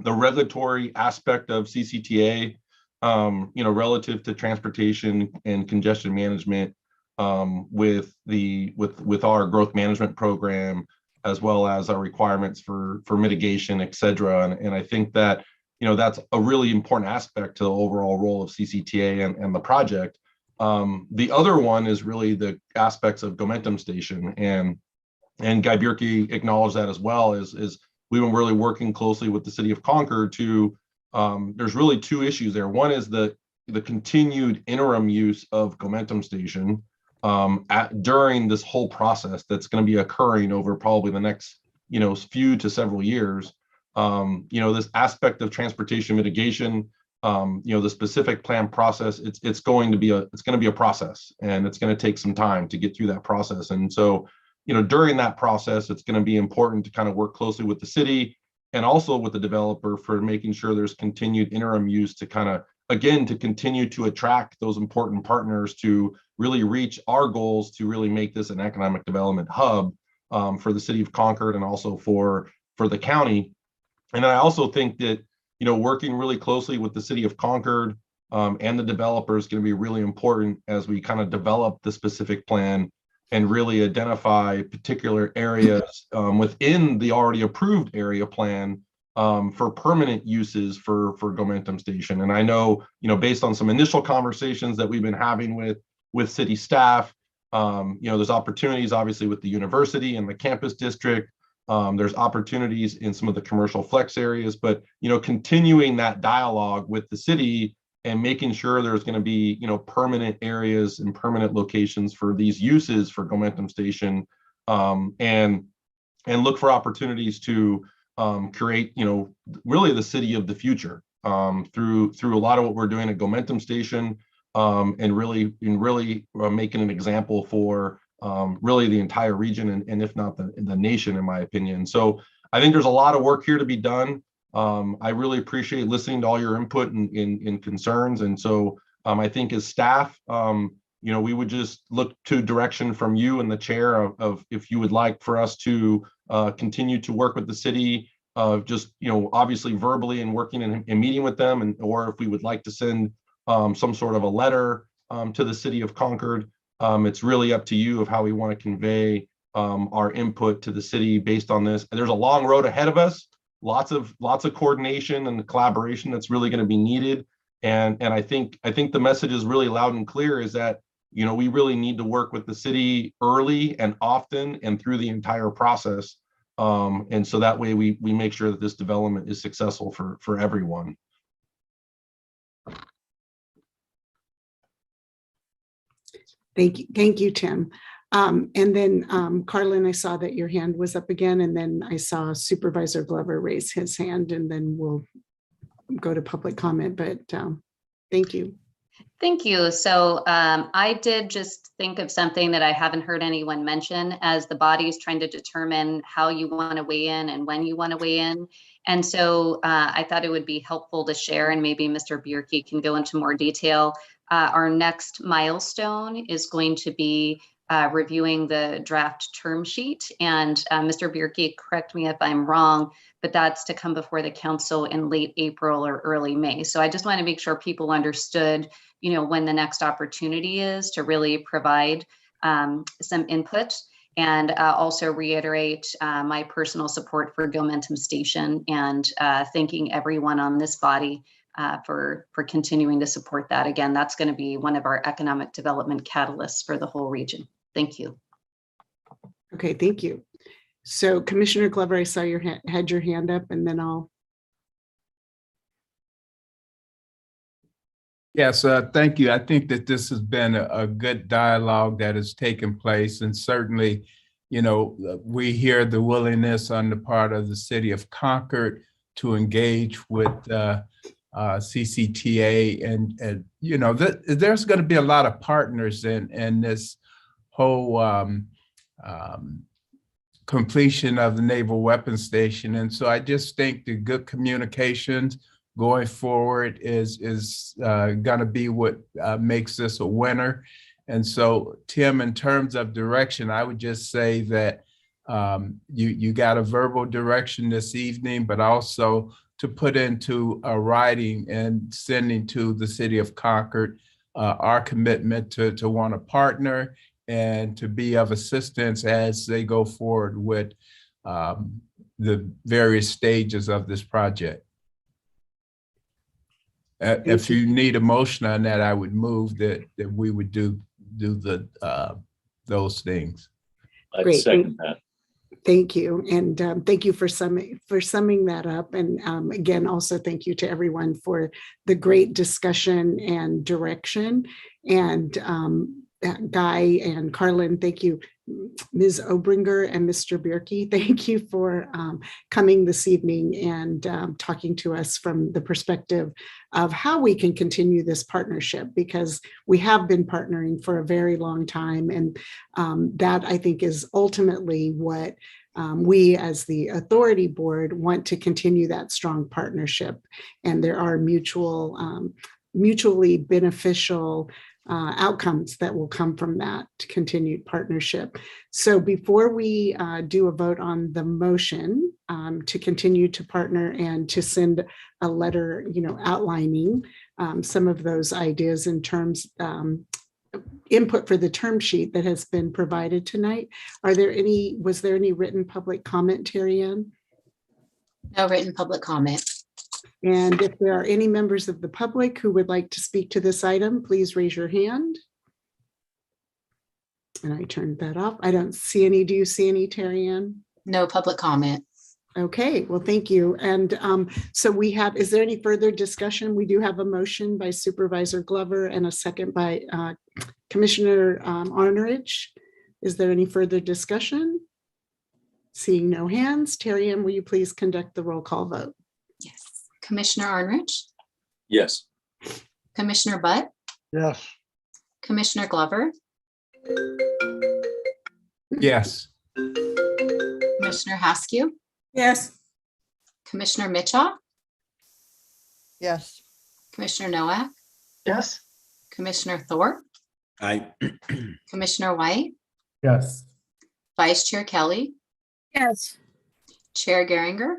Speaker 8: regulatory aspect of CCTA, relative to transportation and congestion management, with our growth management program, as well as our requirements for mitigation, et cetera. And I think that, that's a really important aspect to the overall role of CCTA and the project. The other one is really the aspects of Gomentum Station, and Guy Bierke acknowledged that as well, is we've been really working closely with the city of Concord to, there's really two issues there. One is the continued interim use of Gomentum Station during this whole process that's going to be occurring over probably the next, few to several years. This aspect of transportation mitigation, the specific plan process, it's going to be a process, and it's going to take some time to get through that process. And so, during that process, it's going to be important to kind of work closely with the city and also with the developer for making sure there's continued interim use to kind of, again, to continue to attract those important partners to really reach our goals to really make this an economic development hub for the city of Concord and also for the county. And I also think that, working really closely with the city of Concord and the developer is going to be really important as we kind of develop the specific plan and really identify particular areas within the already approved area plan for permanent uses for Gomentum Station. And I know, based on some initial conversations that we've been having with city staff, there's opportunities obviously with the university and the campus district. There's opportunities in some of the commercial flex areas, but, continuing that dialogue with the city and making sure there's going to be, permanent areas and permanent locations for these uses for Gomentum Station, and look for opportunities to create, really the city of the future through a lot of what we're doing at Gomentum Station, and really making an example for really the entire region and if not the nation, in my opinion. So I think there's a lot of work here to be done. I really appreciate listening to all your input and concerns. And so I think as staff, we would just look to direction from you and the chair of if you would like for us to continue to work with the city, just, obviously verbally and working and meeting with them, or if we would like to send some sort of a letter to the city of Concord. It's really up to you of how we want to convey our input to the city based on this. And there's a long road ahead of us, lots of coordination and collaboration that's really going to be needed. And I think the message is really loud and clear is that, we really need to work with the city early and often and through the entire process. And so that way we make sure that this development is successful for everyone.
Speaker 1: Thank you, Tim. And then Carlin, I saw that your hand was up again, and then I saw Supervisor Glover raise his hand, and then we'll go to public comment, but thank you.
Speaker 2: Thank you. So I did just think of something that I haven't heard anyone mention as the body is trying to determine how you want to weigh in and when you want to weigh in. And so I thought it would be helpful to share, and maybe Mr. Bierke can go into more detail. Our next milestone is going to be reviewing the draft term sheet. And Mr. Bierke, correct me if I'm wrong, but that's to come before the council in late April or early May. So I just want to make sure people understood, when the next opportunity is to really provide some input, and also reiterate my personal support for Gomentum Station, and thanking everyone on this body for continuing to support that. Again, that's going to be one of our economic development catalysts for the whole region. Thank you.
Speaker 1: Okay, thank you. So Commissioner Glover, I saw had your hand up, and then I'll.
Speaker 23: Yes, thank you. I think that this has been a good dialogue that has taken place, and certainly, we hear the willingness on the part of the city of Concord to engage with CCTA, and there's going to be a lot of partners in this whole completion of the Naval Weapons Station. And so I just think the good communications going forward is going to be what makes this a winner. And so, Tim, in terms of direction, I would just say that you got a verbal direction this evening, but also to put into a writing and sending to the city of Concord our commitment to want to partner and to be of assistance as they go forward with the various stages of this project. If you need a motion on that, I would move that we would do those things.
Speaker 4: I'd second that.
Speaker 1: Thank you. And thank you for summing that up. And again, also thank you to everyone for the great discussion and direction. And Guy and Carlin, thank you. Ms. Obringer and Mr. Bierke, thank you for coming this evening and talking to us from the perspective of how we can continue this partnership, because we have been partnering for a very long time. And that, I think, is ultimately what we as the authority board want to continue, that strong partnership. And there are mutually beneficial outcomes that will come from that continued partnership. So before we do a vote on the motion to continue to partner and to send a letter, outlining some of those ideas in terms input for the term sheet that has been provided tonight, was there any written public comment, Terry Ann?
Speaker 3: No written public comment.
Speaker 1: And if there are any members of the public who would like to speak to this item, please raise your hand. And I turned that off. I don't see any. Do you see any, Terry Ann?
Speaker 3: No public comment.
Speaker 1: Okay, well, thank you. And so is there any further discussion? We do have a motion by Supervisor Glover and a second by Commissioner Arnerich. Is there any further discussion? Seeing no hands, Terry Ann, will you please conduct the roll call vote?
Speaker 3: Yes. Commissioner Arnerich?
Speaker 4: Yes.
Speaker 3: Commissioner Butt?
Speaker 15: Yes.
Speaker 3: Commissioner Glover?
Speaker 23: Yes.
Speaker 3: Commissioner Haskew?
Speaker 11: Yes.
Speaker 3: Commissioner Mitchell?
Speaker 10: Yes.
Speaker 3: Commissioner Noack?
Speaker 21: Yes.
Speaker 3: Commissioner Thorpe?
Speaker 5: Aye.
Speaker 3: Commissioner White?
Speaker 23: Yes.
Speaker 3: Vice Chair Kelly?
Speaker 22: Yes.
Speaker 3: Chair Geringer?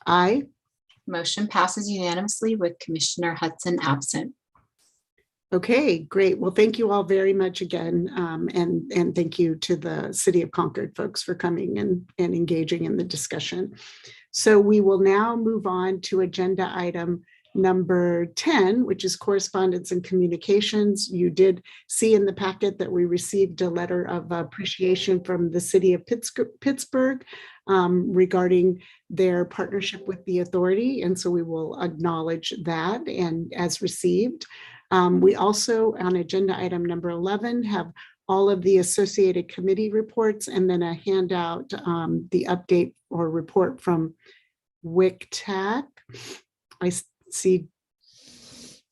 Speaker 1: Aye.
Speaker 3: Motion passes unanimously with Commissioner Hudson absent.
Speaker 1: Okay, great. Well, thank you all very much again. And thank you to the City of Concord folks for coming and engaging in the discussion. So we will now move on to agenda item number 10, which is correspondence and communications. You did see in the packet that we received a letter of appreciation from the City of Pittsburgh regarding their partnership with the authority. And so we will acknowledge that and as received. We also, on agenda item number 11, have all of the associated committee reports and then a handout, the update or report from WCTAC. I see,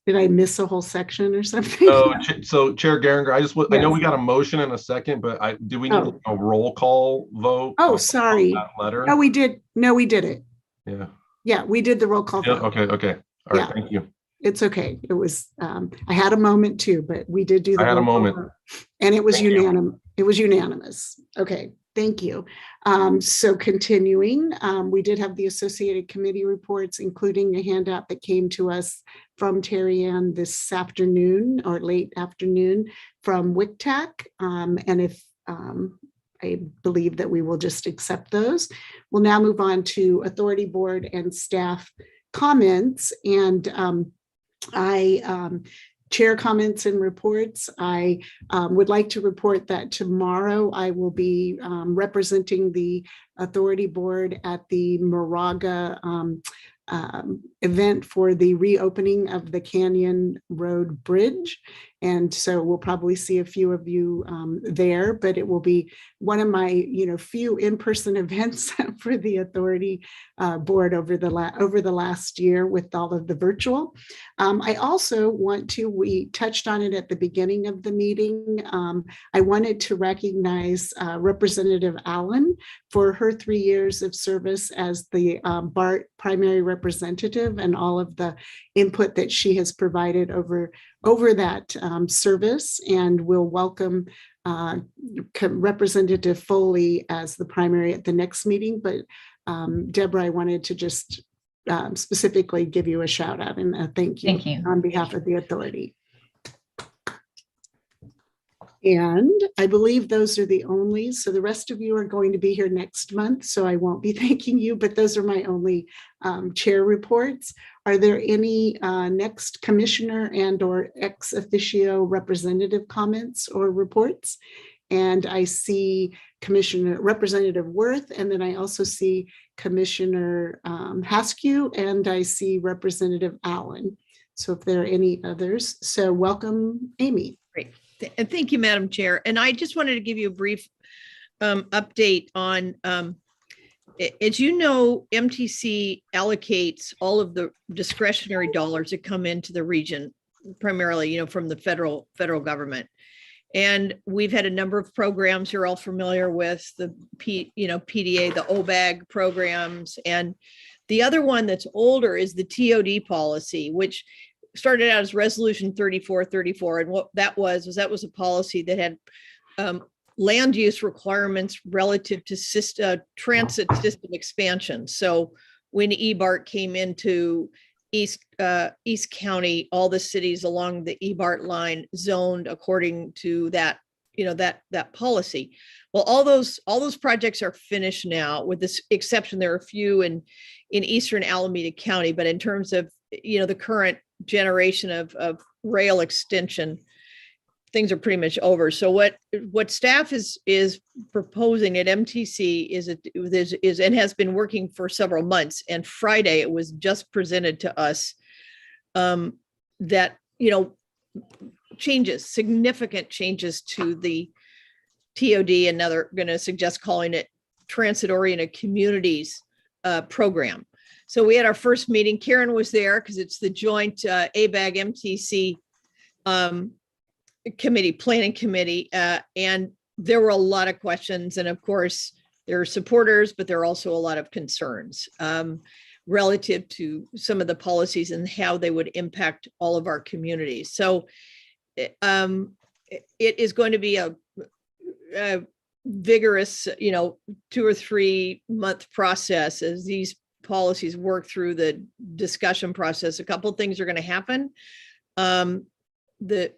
Speaker 1: did I miss a whole section or something?
Speaker 8: So Chair Geringer, I know we got a motion in a second, but do we need a roll call vote?
Speaker 1: Oh, sorry.
Speaker 8: That letter?
Speaker 1: No, we did. No, we did it.
Speaker 8: Yeah.
Speaker 1: Yeah, we did the roll call vote.
Speaker 8: Okay. All right,
Speaker 1: Yeah.
Speaker 8: thank you.
Speaker 1: It's okay. It was, I had a moment too, but we did do the
Speaker 8: I had a
Speaker 1: roll call
Speaker 8: moment.
Speaker 1: vote. And it was
Speaker 8: Thank you.
Speaker 1: unanimous. It was unanimous. Okay, thank you. So continuing, we did have the associated committee reports, including a handout that came to us from Terry Ann this afternoon or late afternoon from WCTAC. And if I believe that we will just accept those. We'll now move on to authority board and staff comments. And chair comments and reports. I would like to report that tomorrow I will be representing the authority board at the Moraga event for the reopening of the Canyon Road Bridge. And so we'll probably see a few of you there, but it will be one of my, few in-person events for the authority board over the last year with all of the virtual. I also we touched on it at the beginning of the meeting. I wanted to recognize Representative Allen for her 3 years of service as the BART primary representative and all of the input that she has provided over that service, and we'll welcome Representative Foley as the primary at the next meeting. But Deborah, I wanted to just specifically give you a shout out and a thank you on behalf of the authority. And I believe those are the only, so the rest of you are going to be here next month, so I won't be thanking you, but those are my only chair reports. Are there any next commissioner and or ex officio representative comments or reports? And I see Representative Worth, and then I also see Commissioner Haskew, and I see Representative Allen. So if there are any others, so welcome, Amy.
Speaker 13: Great. And thank you, Madam Chair. And I just wanted to give you a brief update on, as you know, MTC allocates all of the discretionary dollars that come into the region, primarily, from the federal government. And we've had a number of programs you're all familiar with, the PDA, the OBAG programs. And the other one that's older is the TOD policy, which started out as Resolution 3434. And what that was a policy that had land use requirements relative to transit system expansion. So when EBART came into East County, all the cities along the EBART line zoned according to that, that policy. Well, all those projects are finished now, with this exception. There are a few in Eastern Alameda County, but in terms of, the current generation of rail extension, things are pretty much over. So what staff is proposing at MTC is and has been working for several months. And Friday it was just presented to us that significant changes to the TOD, and now they're going to suggest calling it Transit-Oriented Communities program. So we had our first meeting. Karen was there because it's the joint ABAG MTC planning committee, and there were a lot of questions. And of course, there are supporters, but there are also a lot of concerns relative to some of the policies and how they would impact all of our communities. So it is going to be a vigorous, 2 or 3 month process as these policies work through the discussion process. A couple of things are going to happen. The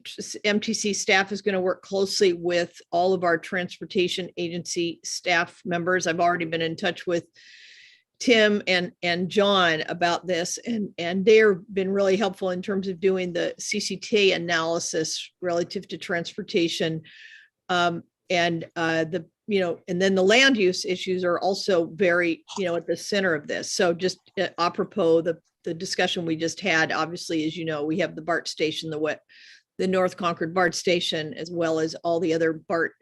Speaker 13: MTC staff is going to work closely with all of our transportation agency staff members. I've already been in touch with Tim and John about this, and they've been really helpful in terms of doing the CCTA analysis relative to transportation. And then the land use issues are also very, at the center of this. So just apropos the discussion we just had, obviously, as you know, we have the BART station, the North Concord BART station, as well as all the other BART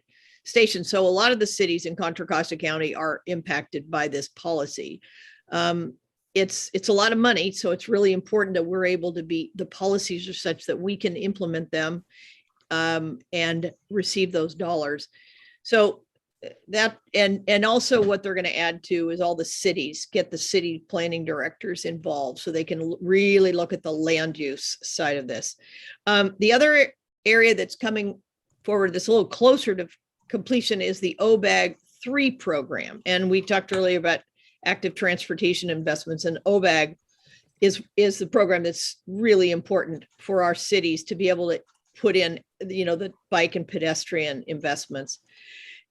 Speaker 13: stations. So a lot of the cities in Contra Costa County are impacted by this policy. It's a lot of money, so it's really important that we're able to the policies are such that we can implement them and receive those dollars. So that, and also what they're going to add to is all the cities, get the city planning directors involved so they can really look at the land use side of this. The other area that's coming forward that's a little closer to completion is the OBAG 3 program. And we talked earlier about active transportation investments, and OBAG is the program that's really important for our cities to be able to put in, the bike and pedestrian investments.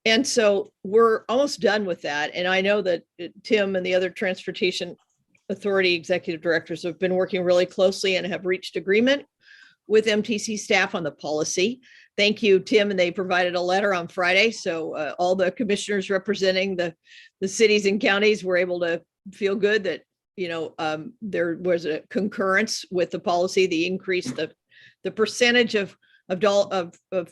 Speaker 13: And so we're almost done with that. And I know that Tim and the other Transportation Authority executive directors have been working really closely and have reached agreement with MTC staff on the policy. Thank you, Tim. And they provided a letter on Friday. So all the commissioners representing the cities and counties were able to feel good that, there was a concurrence with the policy. The increase, the percentage of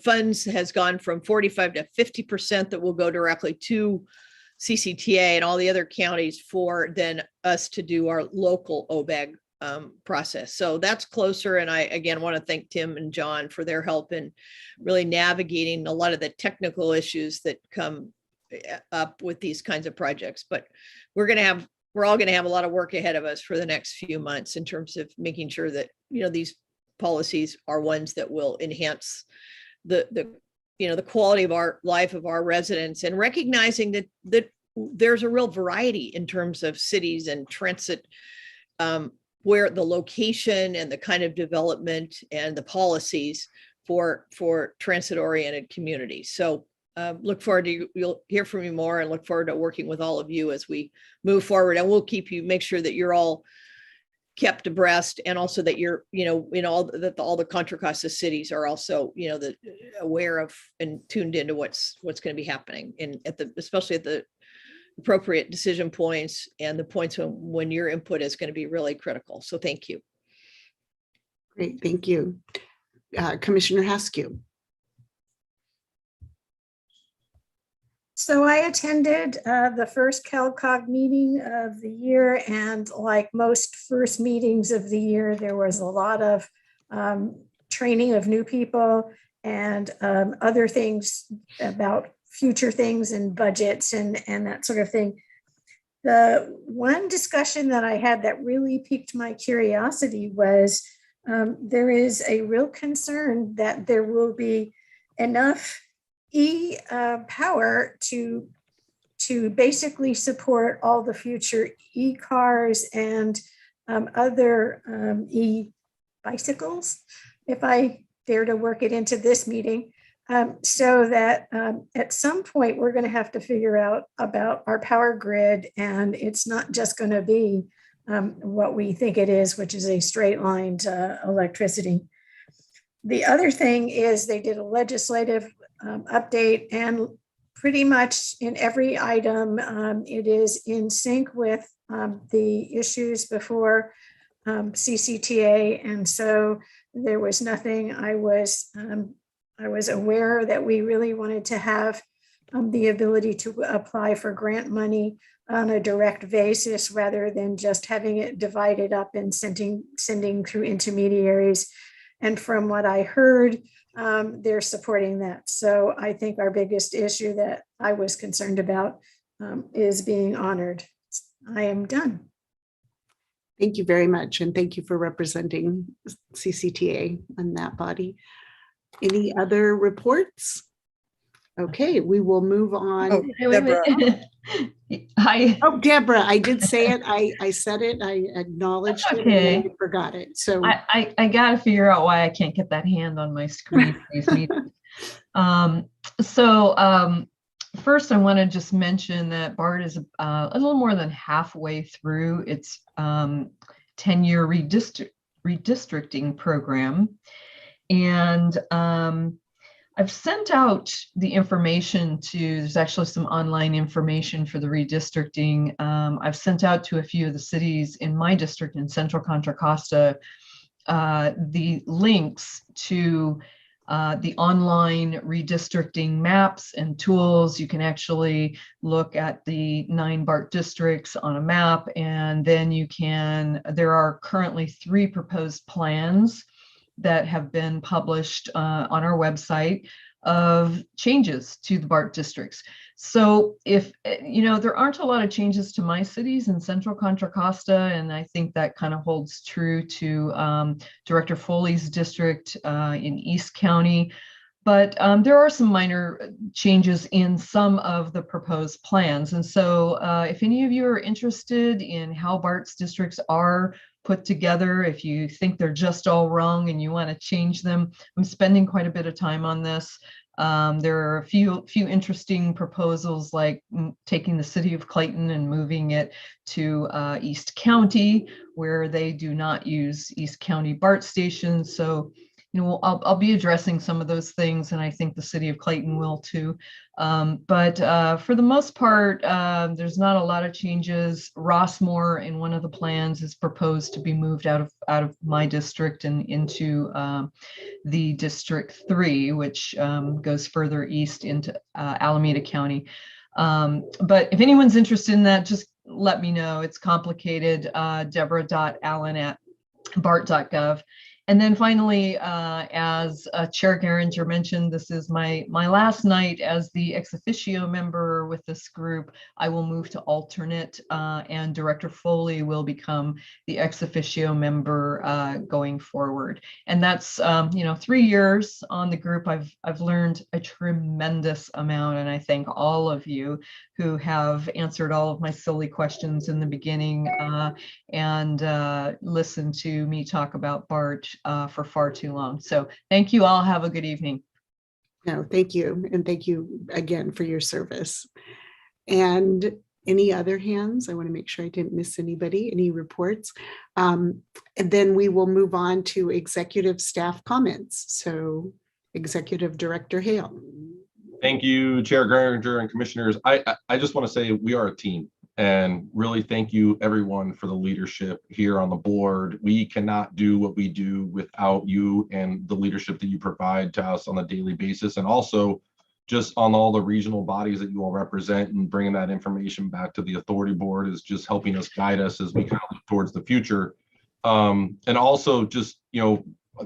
Speaker 13: funds has gone from 45 to 50% that will go directly to CCTA and all the other counties for then us to do our local OBAG process. So that's closer. And I, again, want to thank Tim and John for their help in really navigating a lot of the technical issues that come up with these kinds of projects. But we're all going to have a lot of work ahead of us for the next few months in terms of making sure that, these policies are ones that will enhance the quality of our life of our residents, and recognizing that there's a real variety in terms of cities and transit, where the location and the kind of development and the policies for transit-oriented communities. So look forward to, you'll hear from me more, and look forward to working with all of you as we move forward. And we'll make sure that you're all kept abreast, and also that you're, in all the Contra Costa cities are also, aware of and tuned into what's going to be happening especially at the appropriate decision points and the points when your input is going to be really critical. So thank you.
Speaker 1: Great, thank you. Commissioner Haskew.
Speaker 11: So I attended the first CalCog meeting of the year, and like most first meetings of the year, there was a lot of training of new people and other things about future things and budgets and that sort of thing. The one discussion that I had that really piqued my curiosity was there is a real concern that there will be enough power to basically support all the future e-cars and other e-bicycles, if I dare to work it into this meeting, so that at some point we're going to have to figure out about our power grid, and it's not just going to be what we think it is, which is a straight lined electricity. The other thing is they did a legislative update, and pretty much in every item, it is in sync with the issues before CCTA. And so there was nothing I was aware that we really wanted to have the ability to apply for grant money on a direct basis rather than just having it divided up and sending through intermediaries. And from what I heard, they're supporting that. So I think our biggest issue that I was concerned about is being honored. I am done.
Speaker 1: Thank you very much. And thank you for representing CCTA on that body. Any other reports? Okay, we will move on.
Speaker 21: Oh, Deborah.
Speaker 6: Hi.
Speaker 1: Oh, Deborah, I did say it. I said it. I acknowledged it.
Speaker 6: Okay.
Speaker 1: And I forgot it. So
Speaker 6: I got to figure out why I can't get that hand on my screen for these meetings. First, I want to just mention that BART is a little more than halfway through its 10-year redistricting program. And I've sent out the information there's actually some online information for the redistricting. I've sent out to a few of the cities in my district in Central Contra Costa the links to the online redistricting maps and tools. You can actually look at the 9 BART districts on a map, and then there are currently 3 proposed plans that have been published on our website of changes to the BART districts. So if, there aren't a lot of changes to my cities in Central Contra Costa, and I think that kind of holds true to Director Foley's district in East County. But there are some minor changes in some of the proposed plans. And so if any of you are interested in how BART's districts are put together, if you think they're just all wrong and you want to change them, I'm spending quite a bit of time on this. There are a few interesting proposals, like taking the city of Clayton and moving it to East County, where they do not use East County BART stations. So I'll be addressing some of those things, and I think the city of Clayton will too. But for the most part, there's not a lot of changes. Rossmore, in one of the plans, is proposed to be moved out of my district and into the District 3, which goes further east into Alameda County. But if anyone's interested in that, just let me know. It's complicated. Deborah.allen@bart.gov. And then finally, as Chair Geringer mentioned, this is my last night as the ex officio member with this group. I will move to alternate, and Director Foley will become the ex officio member going forward. And that's 3 years on the group. I've learned a tremendous amount, and I thank all of you who have answered all of my silly questions in the beginning and listened to me talk about BART for far too long. So thank you all. Have a good evening.
Speaker 1: No, thank you. And thank you again for your service. And Any other hands? I want to make sure I didn't miss anybody, any reports. And then we will move on to executive staff comments. So Executive Director Hale.
Speaker 8: Thank you, Chair Geringer and Commissioners. I just want to say we are a team, and really thank you everyone for the leadership here on the board. We cannot do what we do without you and the leadership that you provide to us on a daily basis, and also just on all the regional bodies that you all represent, and bringing that information back to the authority board is just helping us guide us as we kind of look towards the future. And also just,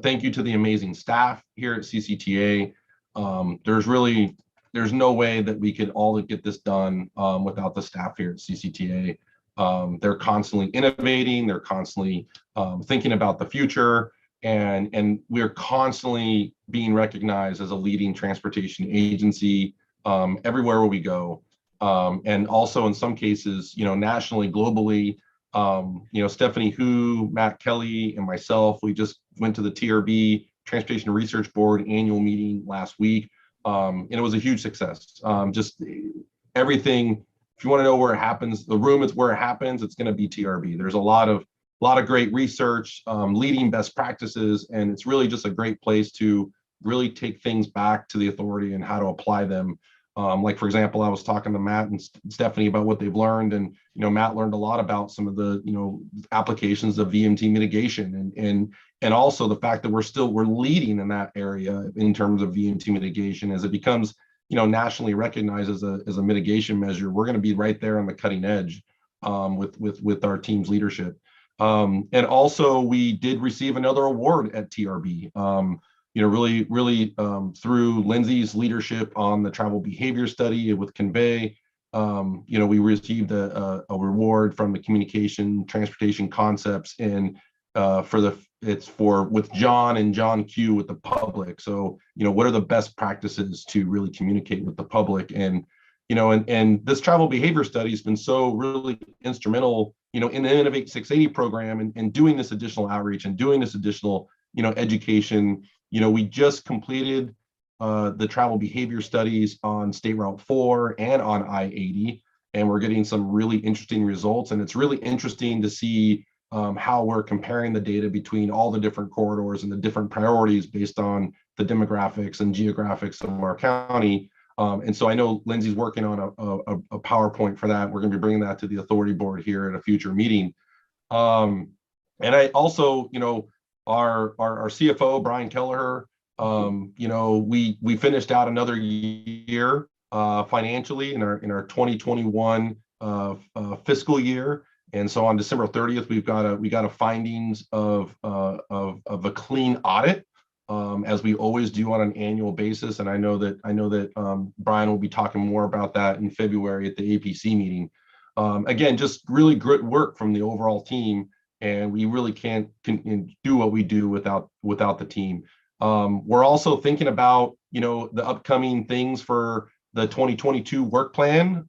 Speaker 8: thank you to the amazing staff here at CCTA. There's no way that we could all get this done without the staff here at CCTA. They're constantly innovating, they're constantly thinking about the future, and we're constantly being recognized as a leading transportation agency everywhere where we go. And also in some cases, nationally, globally, Stephanie Hu, Matt Kelly, and myself, we just went to the TRB, Transportation Research Board annual meeting last week. And it was a huge success. Just everything, if you want to know where it happens, the room is where it happens, it's going to be TRB. There's a lot of great research, leading best practices, and it's really just a great place to really take things back to the authority and how to apply them. Like, for example, I was talking to Matt and Stephanie about what they've learned, and Matt learned a lot about some of the applications of VMT mitigation, and also the fact that we're leading in that area in terms of VMT mitigation as it becomes nationally recognized as a mitigation measure. We're going to be right there on the cutting edge with our team's leadership. And also we did receive another award at TRB. Really through Lindsay's leadership on the travel behavior study with Convey, we received a reward from the Communication Transportation Concepts, and with John and John Q with the public. So, what are the best practices to really communicate with the public? And, and this travel behavior study has been so really instrumental, in the Innovate 680 program and doing this additional outreach and doing this additional, education. We just completed the travel behavior studies on State Route 4 and on I-80, and we're getting some really interesting results. And it's really interesting to see how we're comparing the data between all the different corridors and the different priorities based on the demographics and geographics of our county. And so I know Lindsay's working on a PowerPoint for that. We're going to be bringing that to the authority board here at a future meeting. And I also, our CFO, Brian Kelleher, we finished out another year financially in our 2021 fiscal year. And so on December 30th, we got a findings of a clean audit, as we always do on an annual basis. And I know that Brian will be talking more about that in February at the APC meeting. Again, just really great work from the overall team, and we really can't do what we do without the team. We're also thinking about the upcoming things for the 2022 work plan.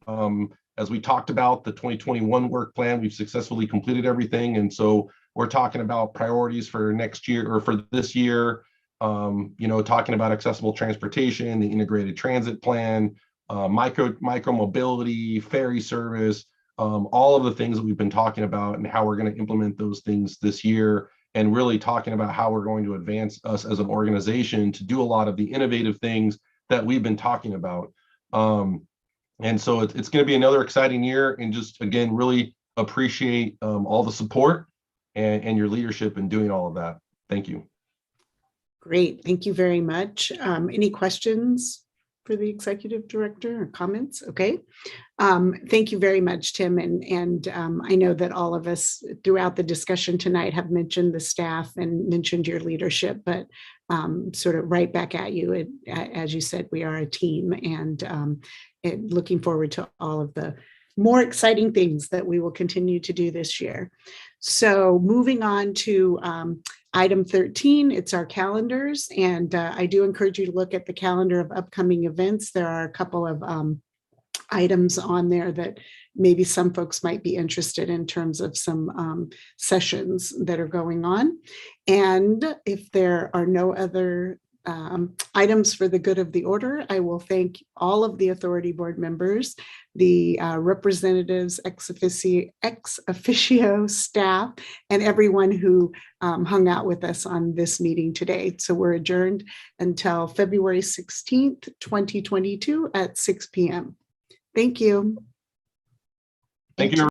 Speaker 8: As we talked about the 2021 work plan, we've successfully completed everything. And so we're talking about priorities for next year or for this year, talking about accessible transportation, the integrated transit plan, micro mobility, ferry service, all of the things that we've been talking about and how we're going to implement those things this year, and really talking about how we're going to advance us as an organization to do a lot of the innovative things that we've been talking about. And so it's going to be another exciting year, and just, again, really appreciate all the support and your leadership in doing all of that. Thank you.
Speaker 1: Great. Thank you very much. Any questions for the executive director or comments? Okay. Thank you very much, Tim. And I know that all of us throughout the discussion tonight have mentioned the staff and mentioned your leadership, but sort of right back at you. As you said, we are a team, and looking forward to all of the more exciting things that we will continue to do this year. So moving on to item 13, it's our calendars. And I do encourage you to look at the calendar of upcoming events. There are a couple of items on there that maybe some folks might be interested in terms of some sessions that are going on. And if there are no other items for the good of the order. I will thank all of the authority board members, the representatives, ex officio staff, and everyone who hung out with us on this meeting today. So we're adjourned until February 16th, 2022 at 6 p.m. Thank you.
Speaker 8: Thank you.